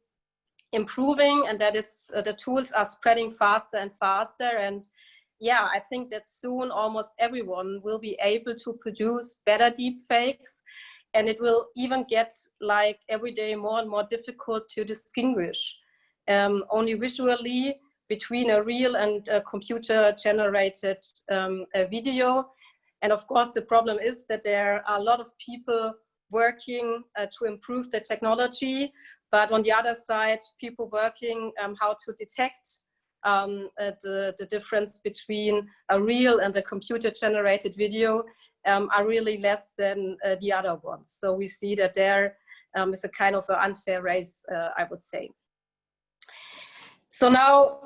Speaker 7: improving, and that it's the tools are spreading faster and faster. And yeah, I think that soon almost everyone will be able to produce better deepfakes, and it will even get like every day more and more difficult to distinguish only visually between a real and a computer generated video. And of course, the problem is that there are a lot of people working to improve the technology, but on the other side, people working how to detect the difference between a real and a computer generated video are really less than the other ones. So we see that there is a kind of an unfair race, I would say. So now,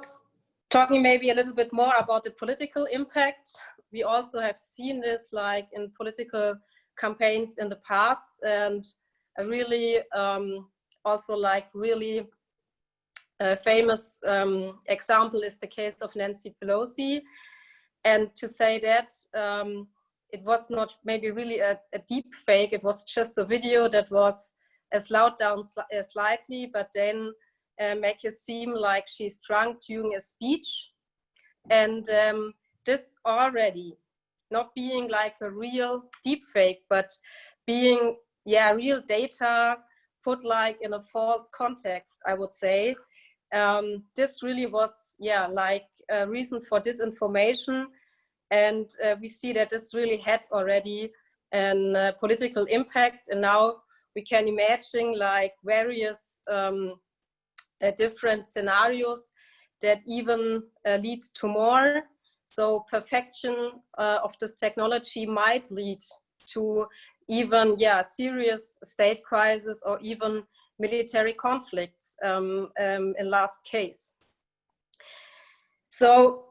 Speaker 7: talking maybe a little bit more about the political impact, we also have seen this like in political campaigns in the past, and a really also like really famous example is the case of Nancy Pelosi. And to say that it was not maybe really a deep fake, it was just a video that was slowed down slightly, but then make it seem like she's drunk during a speech. And this already not being like a real deep fake, but being, yeah, real data put like in a false context, I would say. This really was, yeah, like a reason for disinformation. And we see that this really had already a political impact. And now we can imagine like various different scenarios that even lead to more. So perfection of this technology might lead to even, yeah, serious state crisis or even military conflicts in last case. So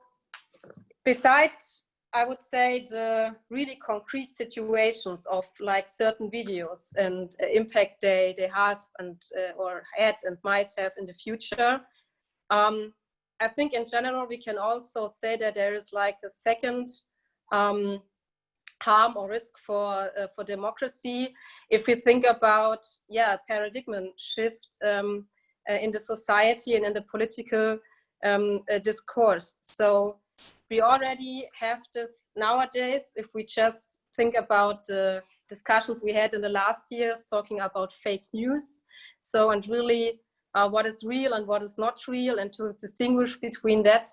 Speaker 7: besides, I would say, the really concrete situations of like certain videos and impact they have and or had and might have in the future, I think in general we can also say that there is like a second harm or risk for democracy if we think about, yeah, paradigm shift in the society and in the political discourse. So we already have this nowadays, if we just think about the discussions we had in the last years talking about fake news. So, and really what is real and what is not real, and to distinguish between that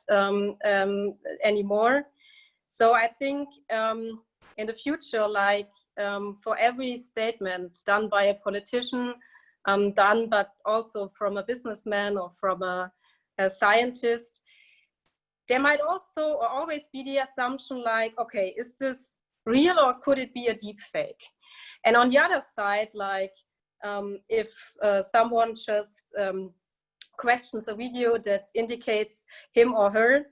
Speaker 7: anymore. So I think in the future, like for every statement done by a politician, but also from a businessman or from a scientist, there might also or always be the assumption like, okay, is this real or could it be a deep fake? And on the other side, like if someone just questions a video that indicates him or her,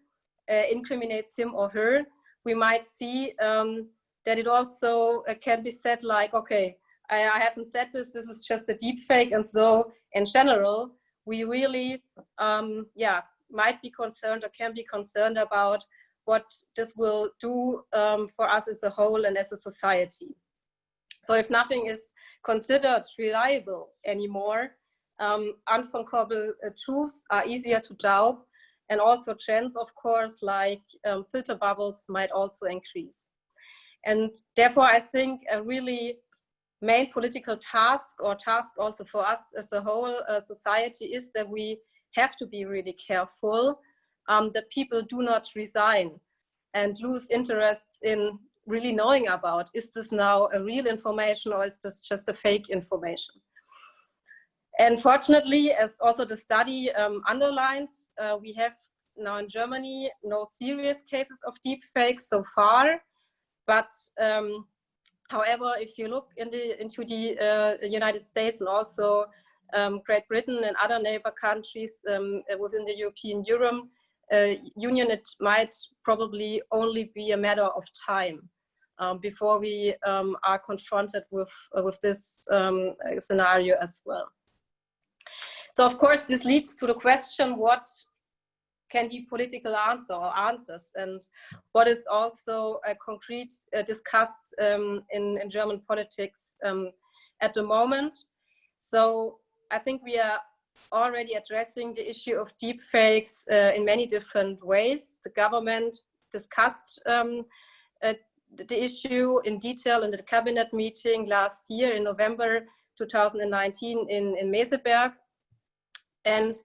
Speaker 7: incriminates him or her, we might see that it also can be said like, okay, I haven't said this is just a deep fake. And so in general, we really, yeah, might be concerned or can be concerned about what this will do for us as a whole and as a society. So if nothing is considered reliable anymore, unthinkable truths are easier to doubt, and also trends, of course, like filter bubbles might also increase. And therefore, I think a really main political task, or task also for us as a whole society, is that we have to be really careful that people do not resign and lose interests in really knowing about, is this now a real information or is this just a fake information? And fortunately, as also the study underlines, we have now in Germany no serious cases of deepfakes so far. But however, if you look into the United States and also Great Britain and other neighbor countries within the European Union, it might probably only be a matter of time before we are confronted with this scenario as well. So of course, this leads to the question, what can be political answer or answers, and what is also a concrete discussed in German politics at the moment. So I think we are already addressing the issue of deepfakes in many different ways. The government discussed the issue in detail in the cabinet meeting last year in November 2019 in Meseberg. And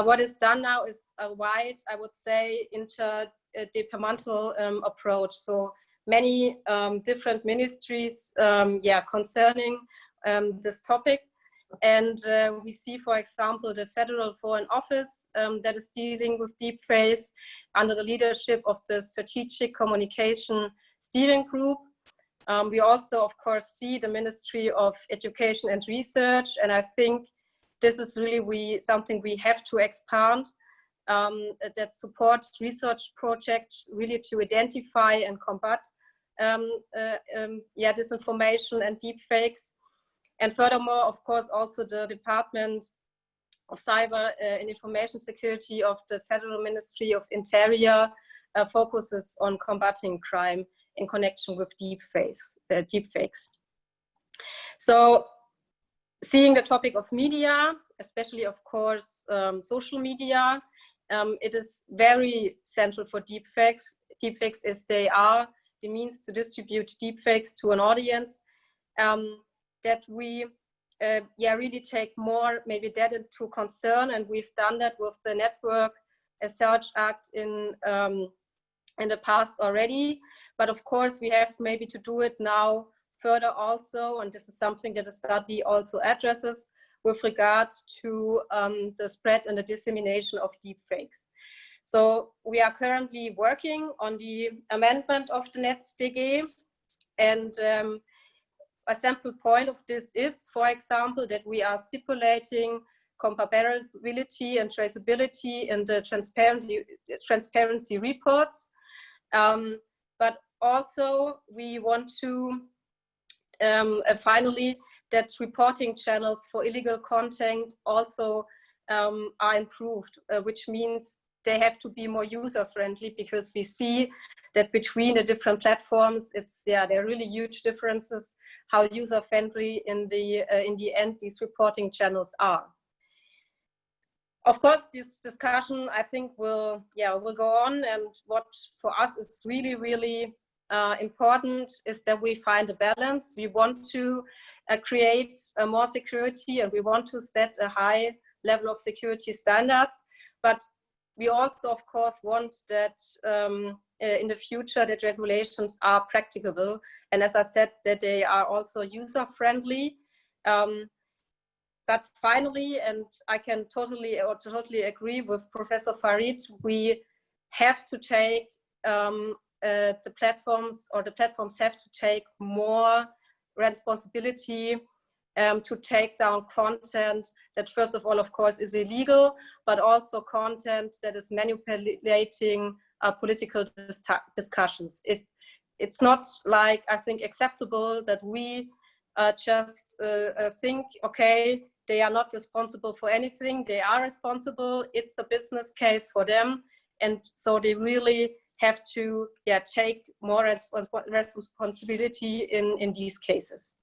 Speaker 7: what is done now is a wide, I would say, interdepartmental approach. So many different ministries concerning this topic. And we see, for example, the Federal Foreign Office that is dealing with deepfakes under the leadership of the Strategic Communication Steering Group. We also, of course, see the Ministry of Education and Research, and I think this is really something we have to expand, that supports research projects really to identify and combat disinformation and deepfakes. And furthermore, of course, also the Department of Cyber and Information Security of the Federal Ministry of Interior focuses on combating crime in connection with deepfakes. So, seeing the topic of media, especially, of course, social media, it is very central for deepfakes. Deepfakes, as they are the means to distribute deepfakes to an audience, that we really take more maybe that into concern, and we've done that with the Network Search Act in the past already. But of course, we have maybe to do it now further also, and this is something that the study also addresses with regard to the spread and the dissemination of deepfakes. So we are currently working on the amendment of the NetzDG, and a sample point of this is, for example, that we are stipulating comparability and traceability in the transparency reports. But also we want to, finally, that reporting channels for illegal content also are improved, which means they have to be more user-friendly, because we see that between the different platforms, there are really huge differences how user-friendly in the end these reporting channels are. Of course, this discussion, I think, will go on, and what for us is really, really important is that we find a balance. We want to create more security, and we want to set a high level of security standards, but we also, of course, want that in the future that regulations are practicable, and as I said, that they are also user-friendly. But finally, and I can totally agree with Professor Farid, we have to take the platforms have to take more responsibility to take down content that, first of all, of course, is illegal, but also content that is manipulating political discussions. It's not, like, I think, acceptable that we just think, okay, they are not responsible for anything. They are responsible. It's a business case for them. And so they really have to take more responsibility in these cases.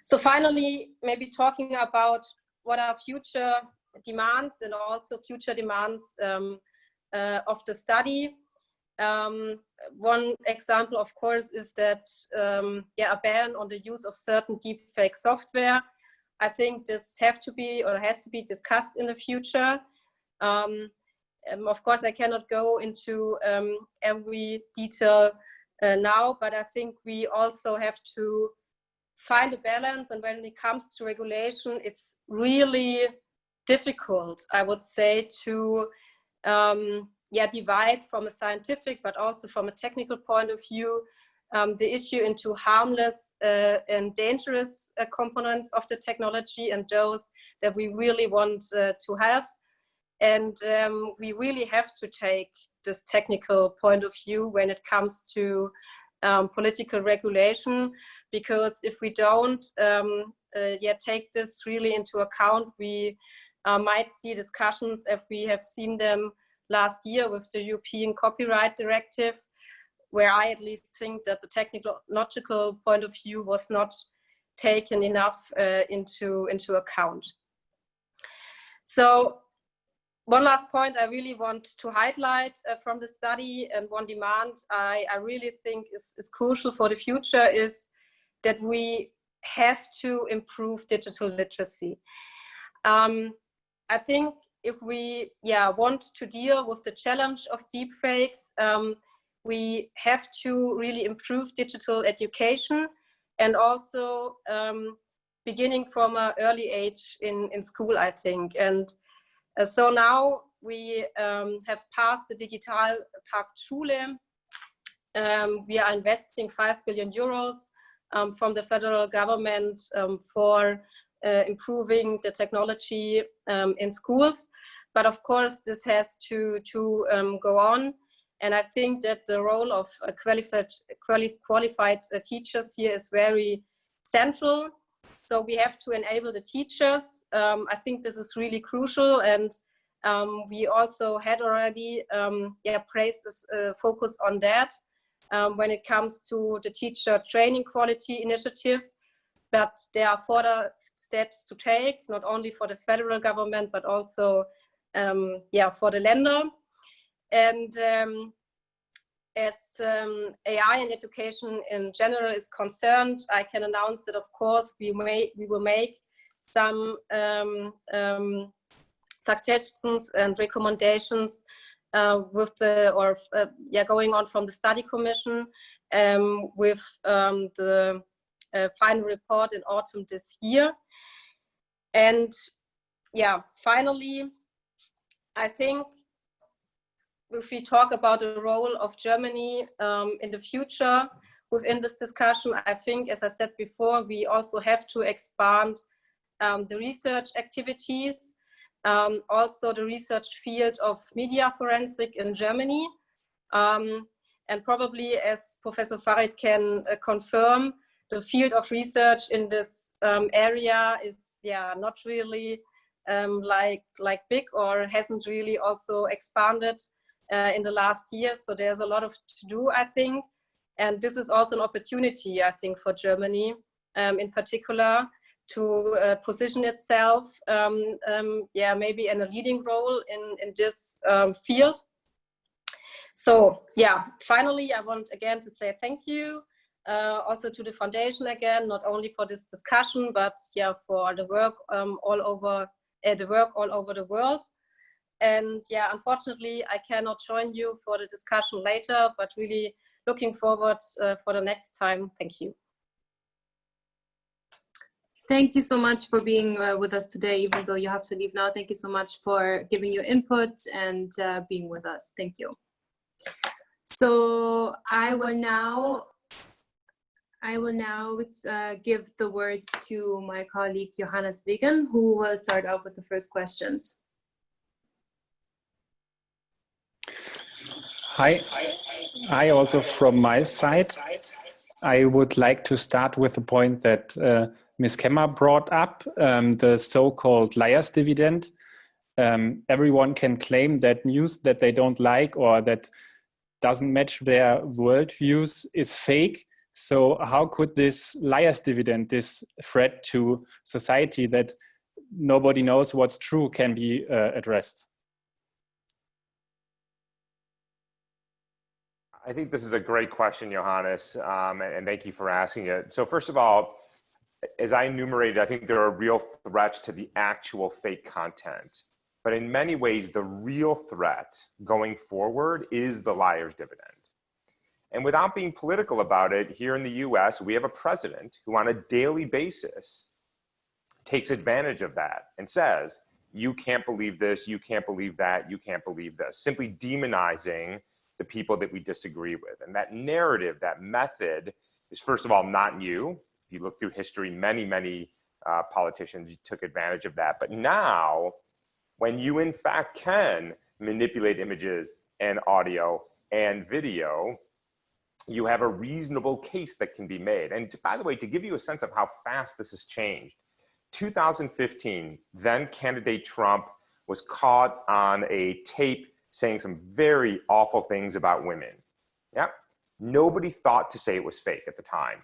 Speaker 7: So finally, maybe talking about what are future demands and also future demands of the study. One example, of course, is that a ban on the use of certain deepfake software. I think this has to be discussed in the future. Of course, I cannot go into every detail now, but I think we also have to find a balance. And when it comes to regulation, it's really difficult, I would say, to divide from a scientific but also from a technical point of view the issue into harmless and dangerous components of the technology and those that we really want to have. And we really have to take this technical point of view when it comes to political regulation, because if we don't take this really into account, we might see discussions, if we have seen them last year with the European Copyright Directive, where I at least think that the technological point of view was not taken enough into account. So one last point I really want to highlight from the study, and one demand I really think is crucial for the future, is that we have to improve digital literacy. I think if we want to deal with the challenge of deepfakes, we have to really improve digital education, and also beginning from an early age in school, I think. And so now we have passed the Digital Pakt Schule. We are investing 5 billion euros from the federal government for improving the technology in schools. But of course, this has to go on. And I think that the role of qualified teachers here is very central. So we have to enable the teachers. I think this is really crucial. And we also had already placed this focus on that when it comes to the teacher training quality initiative. But there are further steps to take, not only for the federal government, but also for the Länder. And as AI and education in general is concerned, I can announce that, of course, we will make some suggestions and recommendations going on from the study commission. with the final report in autumn this year. And yeah, finally, I think if we talk about the role of Germany in the future within this discussion, I think, as I said before, we also have to expand the research activities, also the research field of media forensic in Germany. And probably, as Professor Farid can confirm, the field of research in this area is not really like big, or hasn't really also expanded in the last years. So there's a lot of to do, I think. And this is also an opportunity, I think, for Germany in particular to position itself, maybe in a leading role in this field. So yeah, finally, I want again to say thank you also to the foundation again, not only for this discussion, but for the work all over the world. And unfortunately, I cannot join you for the discussion later, but really looking forward for the next time. Thank you.
Speaker 1: Thank you so much for being with us today, even though you have to leave now. Thank you so much for giving your input and being with us. Thank you. So I will now give the word to my colleague Johannes Wegen, who will start out with the first questions.
Speaker 8: Hi, also from my side. I would like to start with the point that Ms. Kemmer brought up, the so-called liar's dividend. Everyone can claim that news that they don't like or that doesn't match their worldviews is fake. So how could this liar's dividend, this threat to society that nobody knows what's true, can be addressed?
Speaker 4: I think this is a great question, Johannes, and thank you for asking it. So first of all, as I enumerated, I think there are real threats to the actual fake content. But in many ways, the real threat going forward is the liar's dividend. And without being political about it, here in the US, we have a president who on a daily basis takes advantage of that and says, you can't believe this, you can't believe that, you can't believe this, simply demonizing the people that we disagree with. And that narrative, that method is, first of all, not new. If you look through history, many politicians took advantage of that. But now, when you in fact can manipulate images and audio and video, you have a reasonable case that can be made. And by the way, to give you a sense of how fast this has changed, 2015, then candidate Trump was caught on a tape saying some very awful things about women. Yeah, nobody thought to say it was fake at the time.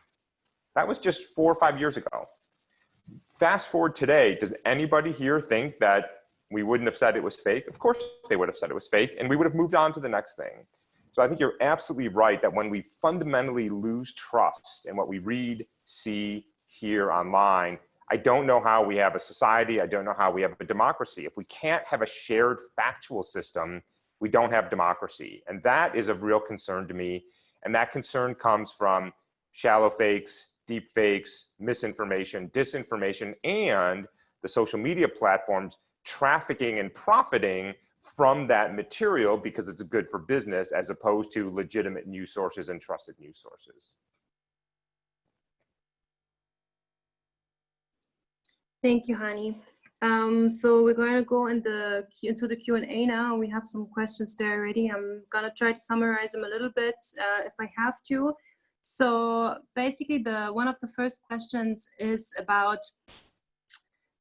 Speaker 4: That was just 4 or 5 years ago. Fast forward today, does anybody here think that we wouldn't have said it was fake? Of course they would have said it was fake, and we would have moved on to the next thing. So I think you're absolutely right that when we fundamentally lose trust in what we read, see, hear online, I don't know how we have a society, I don't know how we have a democracy. If we can't have a shared factual system, we don't have democracy. And that is of real concern to me. And that concern comes from shallow fakes, deep fakes, misinformation, disinformation, and the social media platforms trafficking and profiting from that material because it's good for business as opposed to legitimate news sources and trusted news sources.
Speaker 1: Thank you, Hany. So we're going to go into the Q&A now. We have some questions there already. I'm going to try to summarize them a little bit if I have to. So basically, one of the first questions is about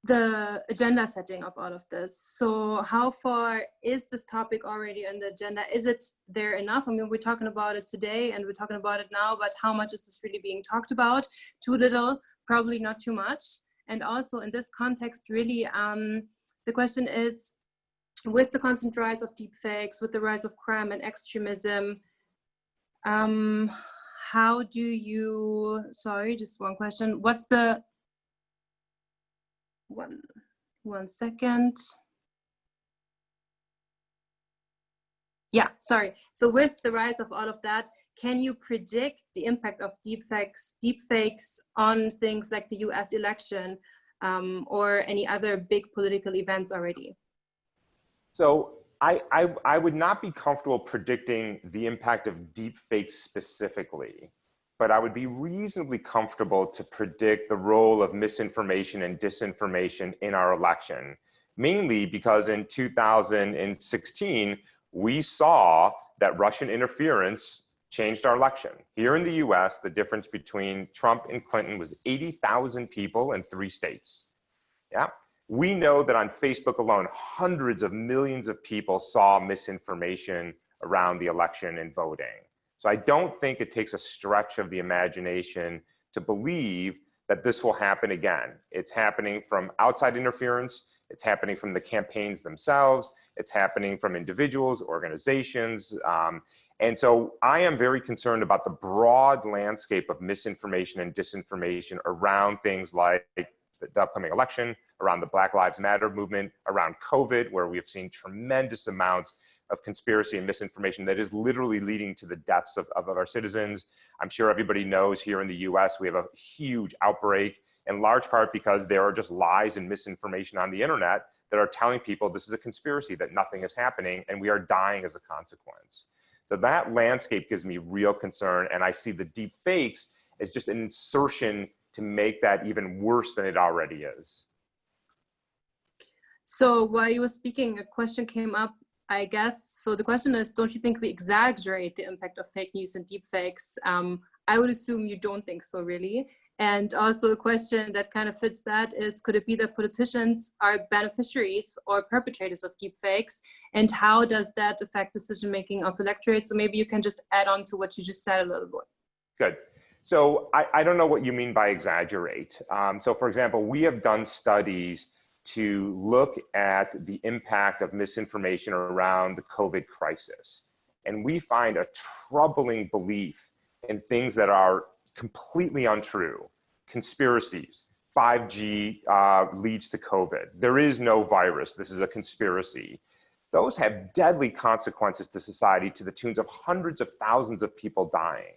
Speaker 1: the agenda setting of all of this. So how far is this topic already on the agenda? Is it there enough? I mean, we're talking about it today and we're talking about it now, but how much is this really being talked about? Too little, probably not too much. And also in this context, really, the question is, with the constant rise of deepfakes, with the rise of crime and extremism, how do you, sorry, just one question. What's the, one second. Yeah, sorry. So with the rise of all of that, can you predict the impact of deepfakes on things like the US election or any other big political events already?
Speaker 4: So I would not be comfortable predicting the impact of deepfakes specifically, but I would be reasonably comfortable to predict the role of misinformation and disinformation in our election, mainly because in 2016, we saw that Russian interference changed our election. Here in the US, the difference between Trump and Clinton was 80,000 people in 3 states. Yeah. We know that on Facebook alone, hundreds of millions of people saw misinformation around the election and voting. So I don't think it takes a stretch of the imagination to believe that this will happen again. It's happening from outside interference. It's happening from the campaigns themselves. It's happening from individuals, organizations. And so I am very concerned about the broad landscape of misinformation and disinformation around things like the upcoming election, around the Black Lives Matter movement, around COVID, where we have seen tremendous amounts of conspiracy and misinformation that is literally leading to the deaths of our citizens. I'm sure everybody knows here in the US, we have a huge outbreak, in large part because there are just lies and misinformation on the internet that are telling people this is a conspiracy, that nothing is happening, and we are dying as a consequence. So that landscape gives me real concern, and I see the deep fakes as just an insertion to make that even worse than it already is.
Speaker 1: So while you were speaking, a question came up, I guess. So the question is, don't you think we exaggerate the impact of fake news and deepfakes? I would assume you don't think so, really. And also a question that kind of fits that is, could it be that politicians are beneficiaries or perpetrators of deepfakes? And how does that affect decision-making of electorates? So maybe you can just add on to what you just said a little bit.
Speaker 4: Good. So I don't know what you mean by exaggerate. So for example, we have done studies to look at the impact of misinformation around the COVID crisis. And we find a troubling belief in things that are completely untrue. Conspiracies, 5G leads to COVID. There is no virus, this is a conspiracy. Those have deadly consequences to society to the tunes of hundreds of thousands of people dying.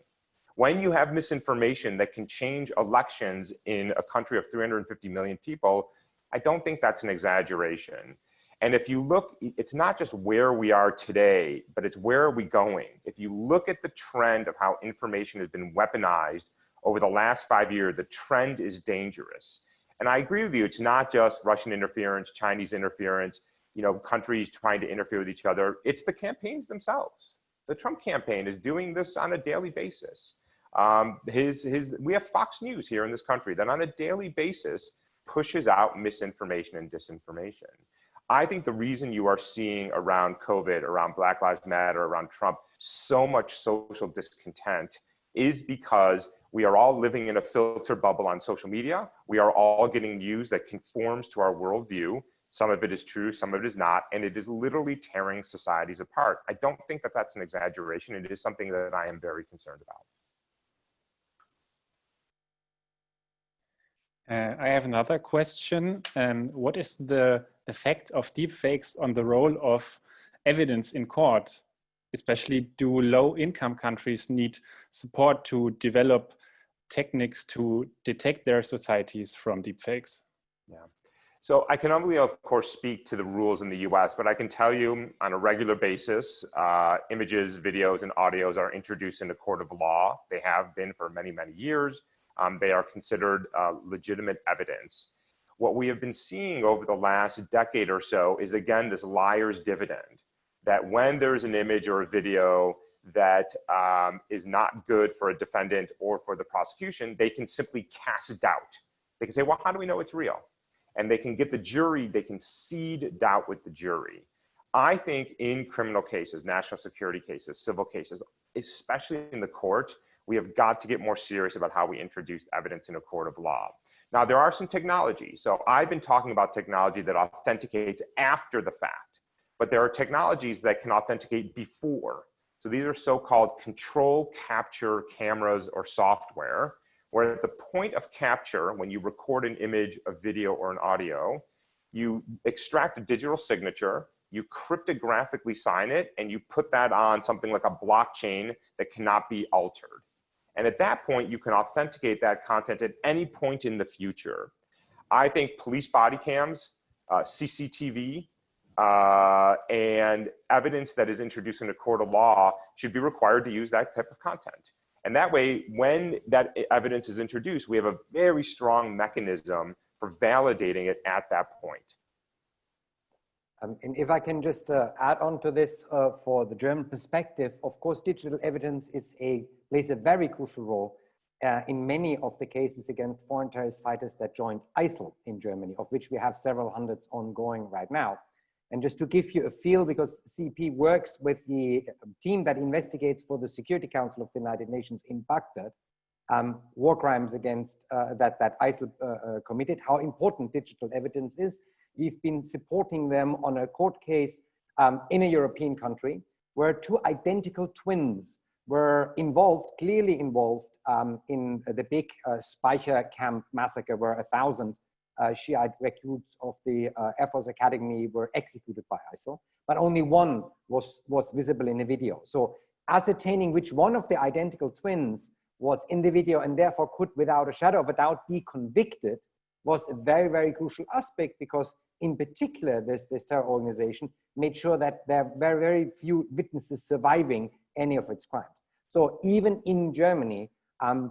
Speaker 4: When you have misinformation that can change elections in a country of 350 million people, I don't think that's an exaggeration. And if you look, it's not just where we are today, but it's where are we going? If you look at the trend of how information has been weaponized over the last 5 years, the trend is dangerous. And I agree with you, it's not just Russian interference, Chinese interference, countries trying to interfere with each other. It's the campaigns themselves. The Trump campaign is doing this on a daily basis. We have Fox News here in this country that on a daily basis pushes out misinformation and disinformation. I think the reason you are seeing around COVID, around Black Lives Matter, around Trump, so much social discontent is because we are all living in a filter bubble on social media. We are all getting news that conforms to our worldview. Some of it is true, some of it is not, and it is literally tearing societies apart. I don't think that that's an exaggeration. It is something that I am very concerned about.
Speaker 8: I have another question. What is the effect of deepfakes on the role of evidence in court? Especially, do low-income countries need support to develop techniques to detect their societies from deepfakes?
Speaker 4: Yeah. So I can only, of course, speak to the rules in the US, but I can tell you on a regular basis, images, videos, and audios are introduced in a court of law. They have been for many, many years. They are considered legitimate evidence. What we have been seeing over the last decade or so is, again, this liar's dividend, that when there's an image or a video that is not good for a defendant or for the prosecution, they can simply cast doubt. They can say, well, how do we know it's real? And they can get the jury, they can seed doubt with the jury. I think in criminal cases, national security cases, civil cases, especially in the courts, we have got to get more serious about how we introduce evidence in a court of law. Now, there are some technologies. So I've been talking about technology that authenticates after the fact, but there are technologies that can authenticate before. So these are so-called control capture cameras or software, where at the point of capture, when you record an image, a video, or an audio, you extract a digital signature, you cryptographically sign it, and you put that on something like a blockchain that cannot be altered. And at that point, you can authenticate that content at any point in the future. I think police body cams, CCTV, and evidence that is introduced in a court of law should be required to use that type of content. And that way, when that evidence is introduced, we have a very strong mechanism for validating it at that point.
Speaker 3: And if I can just add on to this for the German perspective, of course, digital evidence plays a very crucial role in many of the cases against foreign terrorist fighters that joined ISIL in Germany, of which we have several hundreds ongoing right now. And just to give you a feel, because CEP works with the team that investigates for the Security Council of the United Nations in Baghdad, war crimes against that ISIL committed, how important digital evidence is. We've been supporting them on a court case in a European country where two identical twins were involved, clearly involved in the big Speicher camp massacre where 1,000 Shiite recruits of the Air Force Academy were executed by ISIL, but only one was visible in the video. So ascertaining which one of the identical twins was in the video and therefore could, without a shadow of a doubt, be convicted was a very, very crucial aspect, because in particular, this terror organization made sure that there are very, very few witnesses surviving any of its crimes. So even in Germany,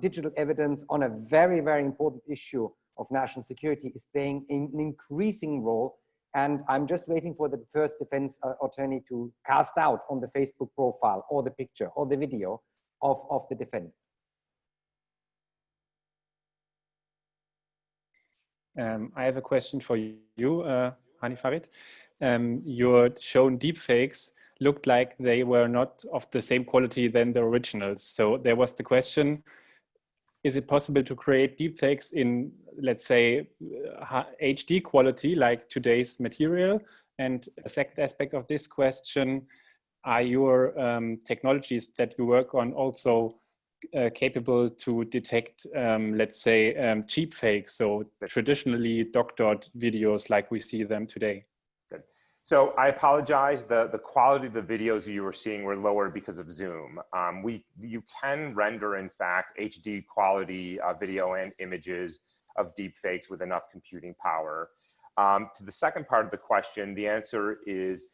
Speaker 3: digital evidence on a very, very important issue of national security is playing an increasing role. And I'm just waiting for the first defense attorney to cast out on the Facebook profile or the picture or the video of the defendant.
Speaker 8: I have a question for you, Hany Farid. Your shown deepfakes looked like they were not of the same quality than the originals. So there was the question, is it possible to create deepfakes in, let's say, HD quality like today's material? And a second aspect of this question, are your technologies that you work on also capable to detect, let's say, cheap fakes, so traditionally doctored videos like we see them today?
Speaker 4: Good. So I apologize, the quality of the videos you were seeing were lower because of Zoom. You can render, in fact, HD quality video and images of deep fakes with enough computing power. To the second part of the question, the answer is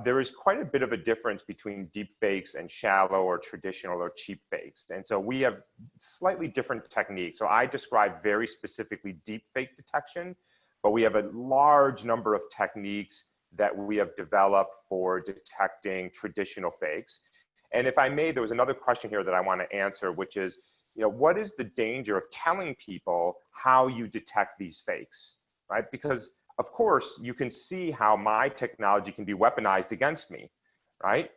Speaker 4: there is quite a bit of a difference between deep fakes and shallow or traditional or cheap fakes. And so we have slightly different techniques. So I describe very specifically deep fake detection, but we have a large number of techniques that we have developed for detecting traditional fakes. And if I may, there was another question here that I want to answer, which is, what is the danger of telling people how you detect these fakes, right? Because of course, you can see how my technology can be weaponized against me, right?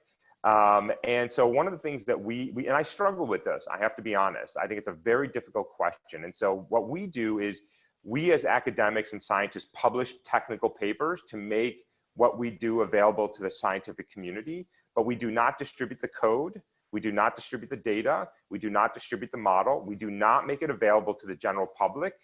Speaker 4: And so one of the things that and I struggle with this, I have to be honest. I think it's a very difficult question. And so what we do is we as academics and scientists publish technical papers to make what we do available to the scientific community, but we do not distribute the code. We do not distribute the data. We do not distribute the model. We do not make it available to the general public.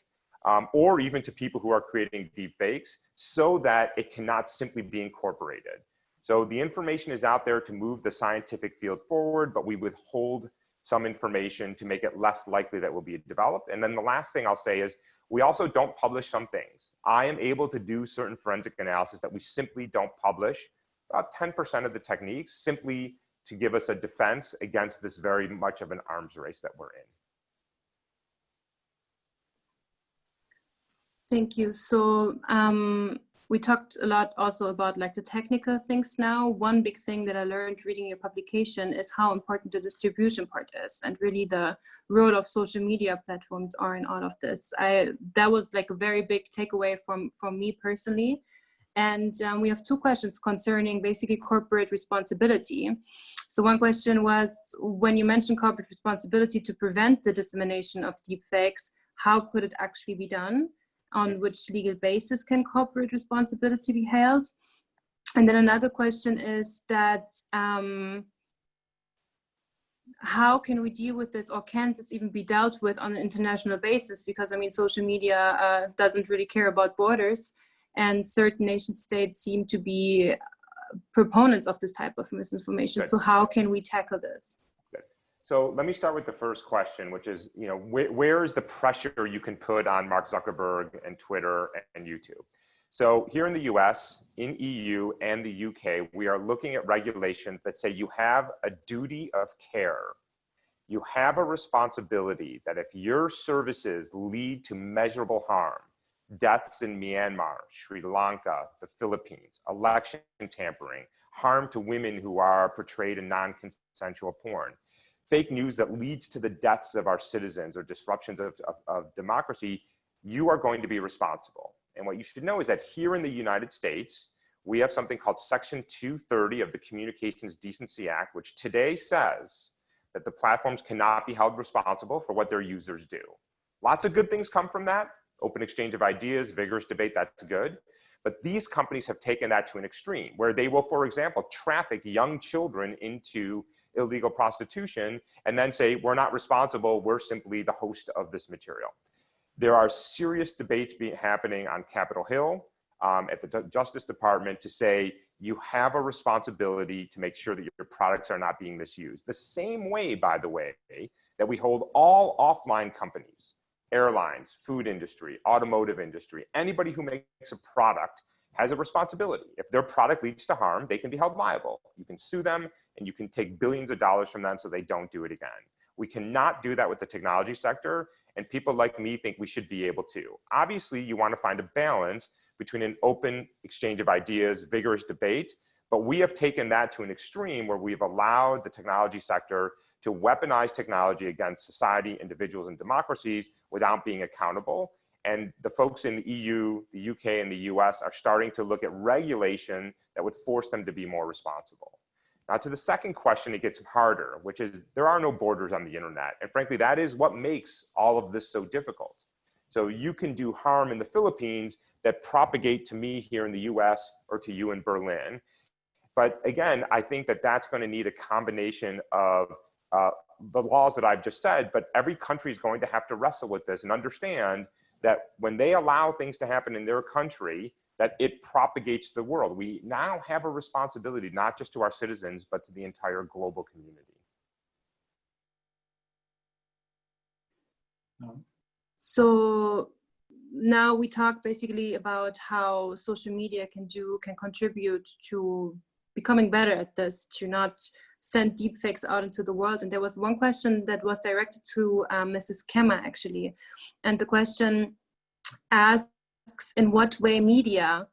Speaker 4: Or even to people who are creating deep fakes, so that it cannot simply be incorporated. So the information is out there to move the scientific field forward, but we withhold some information to make it less likely that will be developed. And then the last thing I'll say is we also don't publish some things. I am able to do certain forensic analysis that we simply don't publish, about 10% of the techniques, simply to give us a defense against this very much of an arms race that we're in.
Speaker 1: Thank you. So we talked a lot also about like the technical things now. One big thing that I learned reading your publication is how important the distribution part is, and really the role of social media platforms are in all of this. That was like a very big takeaway from me personally. And we have two questions concerning basically corporate responsibility. So one question was, when you mentioned corporate responsibility to prevent the dissemination of deepfakes, how could it actually be done? On which legal basis can corporate responsibility be held? And then another question is that how can we deal with this, or can this even be dealt with on an international basis? Because I mean, social media doesn't really care about borders, and certain nation states seem to be proponents of this type of misinformation.
Speaker 4: Good.
Speaker 1: So how can we tackle this?
Speaker 4: Good. So let me start with the first question, which is, you know, where is the pressure you can put on Mark Zuckerberg and Twitter and YouTube? So here in the US, in EU and the UK, we are looking at regulations that say you have a duty of care. You have a responsibility that if your services lead to measurable harm, deaths in Myanmar, Sri Lanka, the Philippines, election tampering, harm to women who are portrayed in non-consensual porn, fake news that leads to the deaths of our citizens or disruptions of democracy, you are going to be responsible. And what you should know is that here in the United States, we have something called Section 230 of the Communications Decency Act, which today says that the platforms cannot be held responsible for what their users do. Lots of good things come from that. Open exchange of ideas, vigorous debate, that's good. But these companies have taken that to an extreme where they will, for example, traffic young children into illegal prostitution and then say, we're not responsible, we're simply the host of this material. There are serious debates happening on Capitol Hill, at the Justice Department to say, you have a responsibility to make sure that your products are not being misused. The same way, by the way, that we hold all offline companies, airlines, food industry, automotive industry, anybody who makes a product has a responsibility. If their product leads to harm, they can be held liable. You can sue them and you can take billions of dollars from them so they don't do it again. We cannot do that with the technology sector, and people like me think we should be able to. Obviously, you want to find a balance between an open exchange of ideas, vigorous debate, but we have taken that to an extreme where we've allowed the technology sector to weaponize technology against society, individuals, and democracies without being accountable. And the folks in the EU, the UK, and the US are starting to look at regulation that would force them to be more responsible. Now, to the second question, it gets harder, which is there are no borders on the internet. And frankly, that is what makes all of this so difficult. So you can do harm in the Philippines that propagate to me here in the US or to you in Berlin. But again, I think that that's going to need a combination of the laws that I've just said, but every country is going to have to wrestle with this and understand that when they allow things to happen in their country, that it propagates the world. We now have a responsibility, not just to our citizens, but to the entire global community.
Speaker 1: So now we talk basically about how social media can contribute to becoming better at this, to not send deepfakes out into the world. And there was one question that was directed to Mrs. Kemmer, actually. And the question asks, in what way media,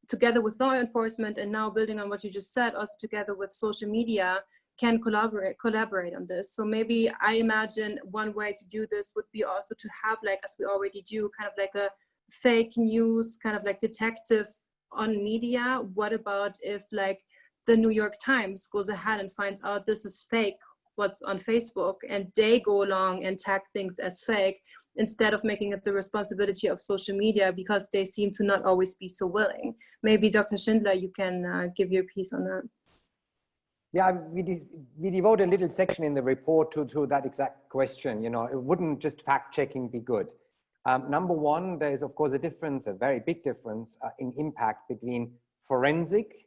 Speaker 1: together with law enforcement, and now building on what you just said, also together with social media, can collaborate on this. So maybe I imagine one way to do this would be also to have, like, as we already do, kind of like a fake news, kind of like detective on media. What about if, like, the New York Times goes ahead and finds out this is fake, what's on Facebook, and they go along and tag things as fake, instead of making it the responsibility of social media, because they seem to not always be so willing. Maybe Dr. Schindler, you can give your piece on that.
Speaker 3: Yeah, we devote a little section in the report to that exact question. You know, wouldn't just fact-checking be good? Number one, there is of course a difference, a very big difference in impact between forensic,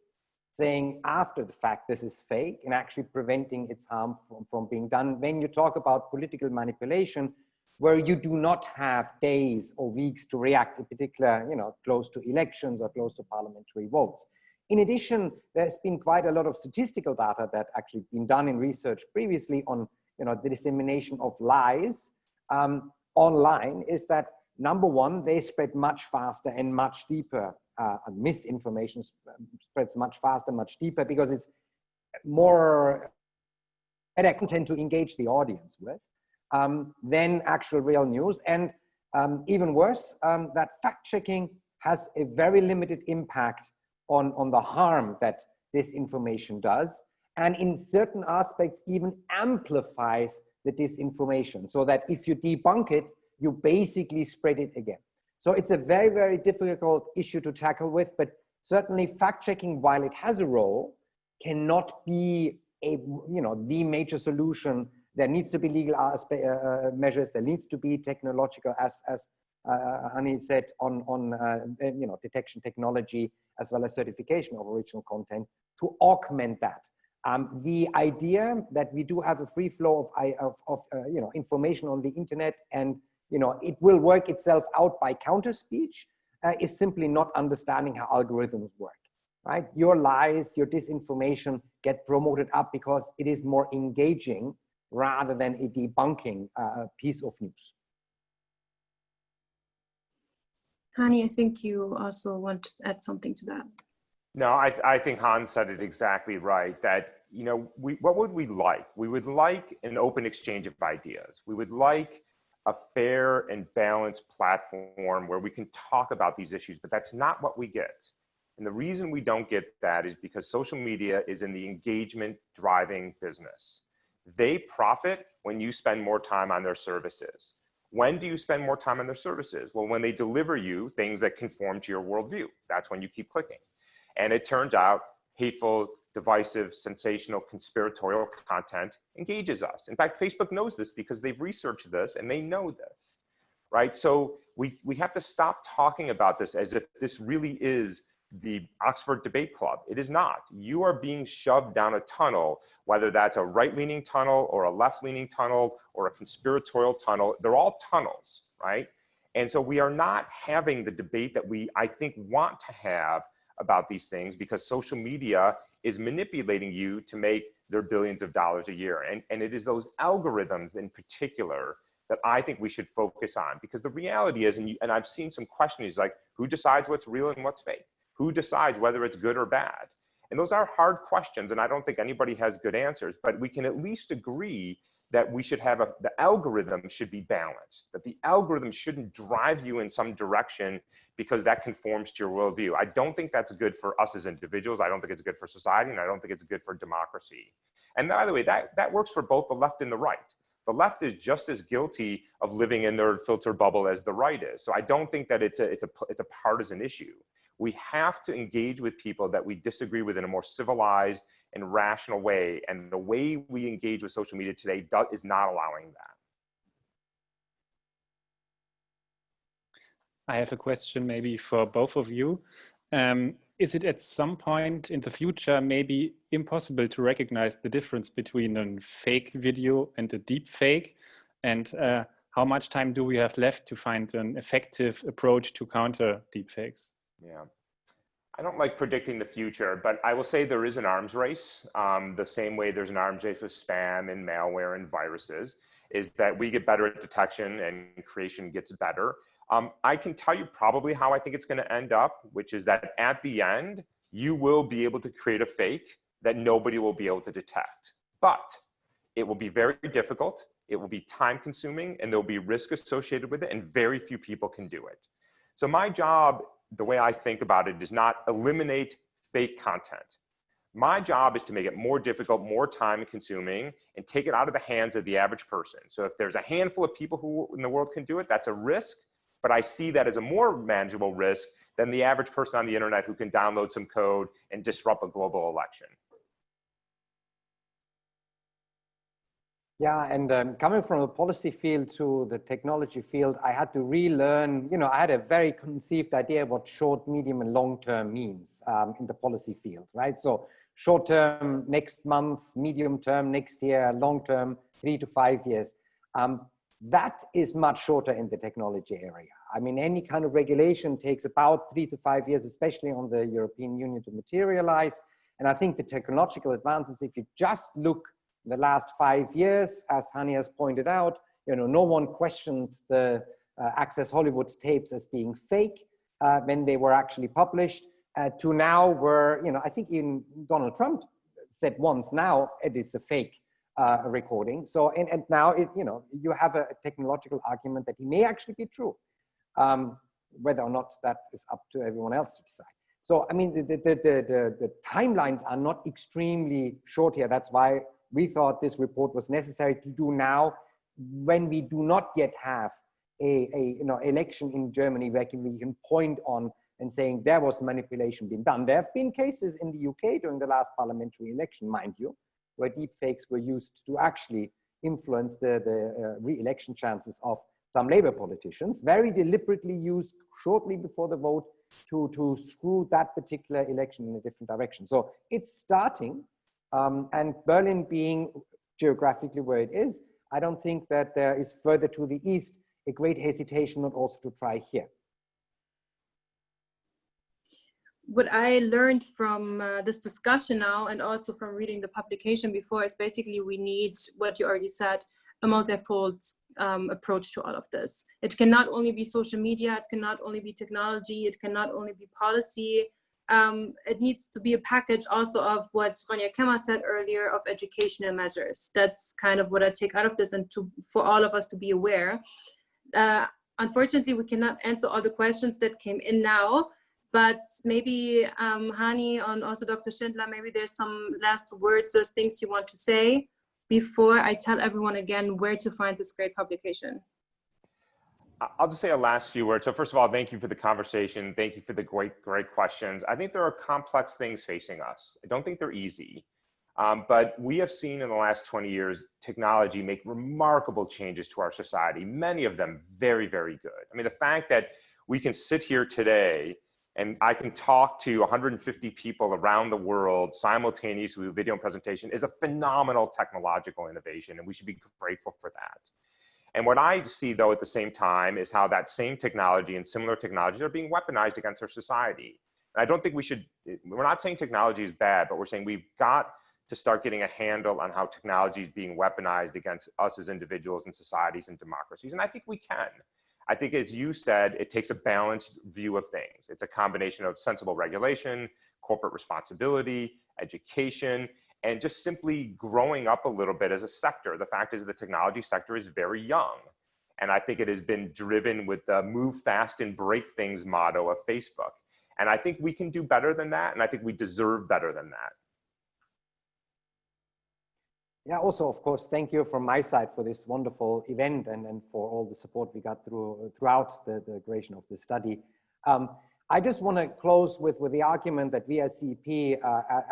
Speaker 3: saying after the fact this is fake, and actually preventing its harm from being done. When you talk about political manipulation, where you do not have days or weeks to react, in particular, you know, close to elections or close to parliamentary votes. In addition, there's been quite a lot of statistical data that actually been done in research previously on, you know, the dissemination of lies online. Is that number one, they spread much faster and much deeper. Misinformation spreads much faster, much deeper, because it's more better content to engage the audience with than actual real news. And even worse, that fact-checking has a very limited impact on the harm that disinformation does, and in certain aspects even amplifies the disinformation, so that if you debunk it, you basically spread it again. So it's a very, very difficult issue to tackle with, but certainly fact-checking, while it has a role, cannot be the major solution. There needs to be legal measures. There needs to be technological, as Hany said, on detection technology as well as certification of original content to augment that. The idea that we do have a free flow of information on the internet, and it will work itself out by counter speech, is simply not understanding how algorithms work. Right? Your lies, your disinformation get promoted up because it is more engaging rather than a debunking piece of news.
Speaker 1: Hany, I think you also want to add something to that.
Speaker 4: No, I think Hans said it exactly right, that, what would we like? We would like an open exchange of ideas. We would like a fair and balanced platform where we can talk about these issues, but that's not what we get. And the reason we don't get that is because social media is in the engagement driving business. They profit when you spend more time on their services. When do you spend more time on their services? Well, when they deliver you things that conform to your worldview, that's when you keep clicking. And it turns out hateful, divisive, sensational, conspiratorial content engages us. In fact, Facebook knows this because they've researched this and they know this, right? So we have to stop talking about this as if this really is the Oxford Debate Club. It is not. You are being shoved down a tunnel, whether that's a right-leaning tunnel or a left-leaning tunnel or a conspiratorial tunnel. They're all tunnels, right? And so we are not having the debate that I think, want to have about these things, because social media is manipulating you to make their billions of dollars a year. And it is those algorithms in particular that I think we should focus on, because the reality is, and I've seen some questions like, who decides what's real and what's fake? Who decides whether it's good or bad? And those are hard questions, and I don't think anybody has good answers, but we can at least agree that we should have the algorithm should be balanced, that the algorithm shouldn't drive you in some direction because that conforms to your worldview. I don't think that's good for us as individuals. I don't think it's good for society, and I don't think it's good for democracy. And by the way, that works for both the left and the right. The left is just as guilty of living in their filter bubble as the right is. So I don't think that it's a partisan issue. We have to engage with people that we disagree with in a more civilized and rational way. And the way we engage with social media today is not allowing that.
Speaker 8: I have a question maybe for both of you. Is it at some point in the future maybe impossible to recognize the difference between a fake video and a deep fake? And how much time do we have left to find an effective approach to counter deepfakes?
Speaker 4: Yeah, I don't like predicting the future, but I will say there is an arms race. The same way there's an arms race with spam and malware and viruses, is that we get better at detection and creation gets better. I can tell you probably how I think it's going to end up, which is that at the end, you will be able to create a fake that nobody will be able to detect. But it will be very difficult, it will be time consuming, and there will be risk associated with it, and very few people can do it. So my job, the way I think about it, is not eliminate fake content. My job is to make it more difficult, more time consuming, and take it out of the hands of the average person. So if there's a handful of people who in the world can do it, that's a risk, but I see that as a more manageable risk than the average person on the internet who can download some code and disrupt a global election.
Speaker 3: Yeah, and coming from the policy field to the technology field, I had to relearn, I had a very conceived idea of what short, medium, and long term means in the policy field, right? So short term, next month, medium term, next year, long term, 3 to 5 years. That is much shorter in the technology area. I mean, any kind of regulation takes about 3 to 5 years, especially on the European Union, to materialize. And I think the technological advances, if you just look the last 5 years, as Hany has pointed out, no one questioned the Access Hollywood tapes as being fake when they were actually published, to now where, I think even Donald Trump said once now, it's a fake recording. So, and now, you have a technological argument that he may actually be true, whether or not that is up to everyone else to decide. So, I mean, the timelines are not extremely short here. That's why we thought this report was necessary to do now, when we do not yet have a election in Germany where we can point on and saying there was manipulation being done. There have been cases in the UK during the last parliamentary election, mind you, where deepfakes were used to actually influence the re-election chances of some Labour politicians, very deliberately used shortly before the vote to screw that particular election in a different direction. So it's starting, and Berlin being geographically where it is, I don't think that there is further to the east a great hesitation not also to try here.
Speaker 1: What I learned from this discussion now, and also from reading the publication before, is basically we need, what you already said, a multifold approach to all of this. It cannot only be social media, it cannot only be technology, it cannot only be policy. It needs to be a package also of what Ronja Kemmer said earlier, of educational measures. That's kind of what I take out of this, and for all of us to be aware. Unfortunately, we cannot answer all the questions that came in now, but maybe Hany and also Dr. Schindler, maybe there's some last words or things you want to say before I tell everyone again where to find this great publication.
Speaker 4: I'll just say a last few words. So first of all, thank you for the conversation. Thank you for the great questions. I think there are complex things facing us. I don't think they're easy, but we have seen in the last 20 years, technology make remarkable changes to our society, many of them very, very good. I mean, the fact that we can sit here today and I can talk to 150 people around the world simultaneously with video and presentation is a phenomenal technological innovation, and we should be grateful for that. And what I see, though, at the same time is how that same technology and similar technologies are being weaponized against our society. And I don't think we're not saying technology is bad, but we're saying we've got to start getting a handle on how technology is being weaponized against us as individuals and societies and democracies. And I think we can. I think, as you said, it takes a balanced view of things. It's a combination of sensible regulation, corporate responsibility, education, and just simply growing up a little bit as a sector. The fact is the technology sector is very young. And I think it has been driven with the move fast and break things motto of Facebook. And I think we can do better than that. And I think we deserve better than that.
Speaker 3: Yeah, also, of course, thank you from my side for this wonderful event and for all the support we got throughout the creation of this study. I just want to close with the argument that we at CEP,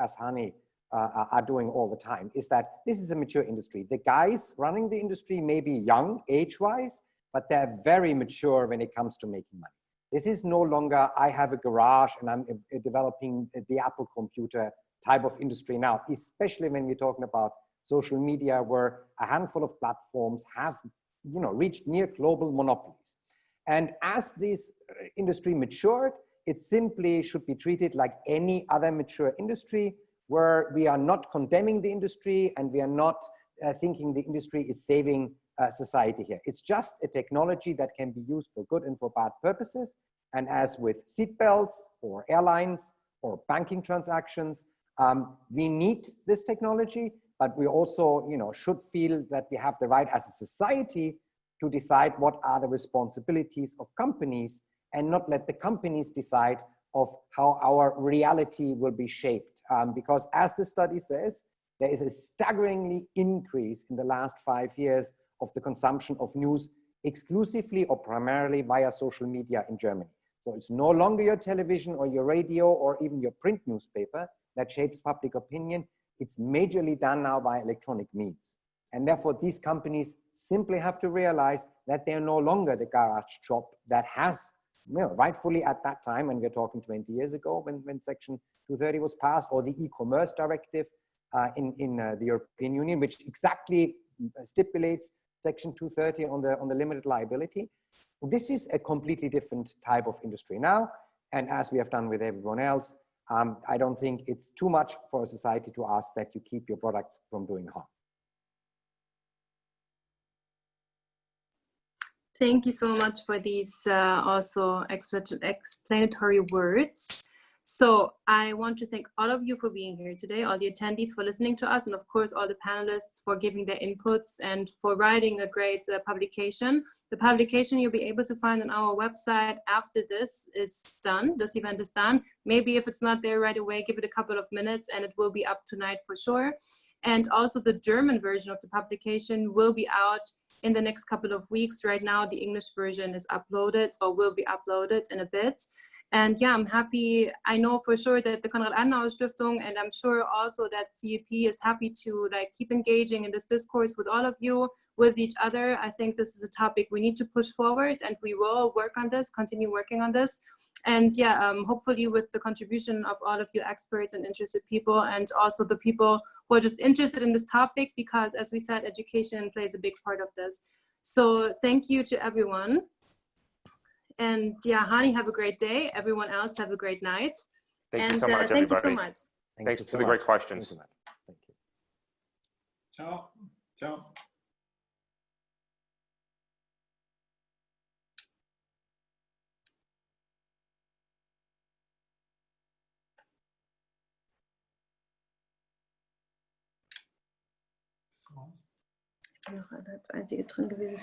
Speaker 3: as Hany, are doing all the time, is that this is a mature industry. The guys running the industry may be young age-wise, but they're very mature when it comes to making money. This is no longer, I have a garage and I'm developing the Apple computer type of industry now, especially when we're talking about social media, where a handful of platforms have, reached near global monopolies. And as this industry matured, it simply should be treated like any other mature industry, where we are not condemning the industry and we are not thinking the industry is saving society here. It's just a technology that can be used for good and for bad purposes. And as with seatbelts or airlines or banking transactions, we need this technology, but we also should feel that we have the right as a society to decide what are the responsibilities of companies and not let the companies decide of how our reality will be shaped. Because as the study says, there is a staggeringly increase in the last 5 years of the consumption of news exclusively or primarily via social media in Germany. So it's no longer your television or your radio or even your print newspaper that shapes public opinion. It's majorly done now by electronic means. And therefore, these companies simply have to realize that they're no longer the garage shop that has, rightfully at that time, and we're talking 20 years ago when Section 230 was passed, or the e-commerce directive in the European Union, which exactly stipulates Section 230 on the limited liability. This is a completely different type of industry now. And as we have done with everyone else, I don't think it's too much for a society to ask that you keep your products from doing harm.
Speaker 1: Thank you so much for these also explanatory words. So I want to thank all of you for being here today, all the attendees for listening to us, and of course all the panelists for giving their inputs and for writing a great publication. The publication you'll be able to find on our website after this event is done. Maybe if it's not there right away, give it a couple of minutes and it will be up tonight for sure. And also the German version of the publication will be out in the next couple of weeks. Right now, the English version is uploaded or will be uploaded in a bit. And yeah, I'm happy. I know for sure that the Konrad-Adenauer-Stiftung, and I'm sure also that CEP is happy to like keep engaging in this discourse with all of you, with each other. I think this is a topic we need to push forward, and we will work on this, continue working on this. And yeah, hopefully with the contribution of all of you experts and interested people, and also the people who are just interested in this topic, because as we said, education plays a big part of this. So thank you to everyone. And yeah, Hany, have a great day. Everyone else, have a great night.
Speaker 4: Thank you so much,
Speaker 1: Thank
Speaker 4: everybody.
Speaker 1: you so much.
Speaker 4: Thanks for the great questions.
Speaker 3: Thank you.
Speaker 8: Ciao. Ciao.
Speaker 1: Ich bin noch als einzige drin gewesen.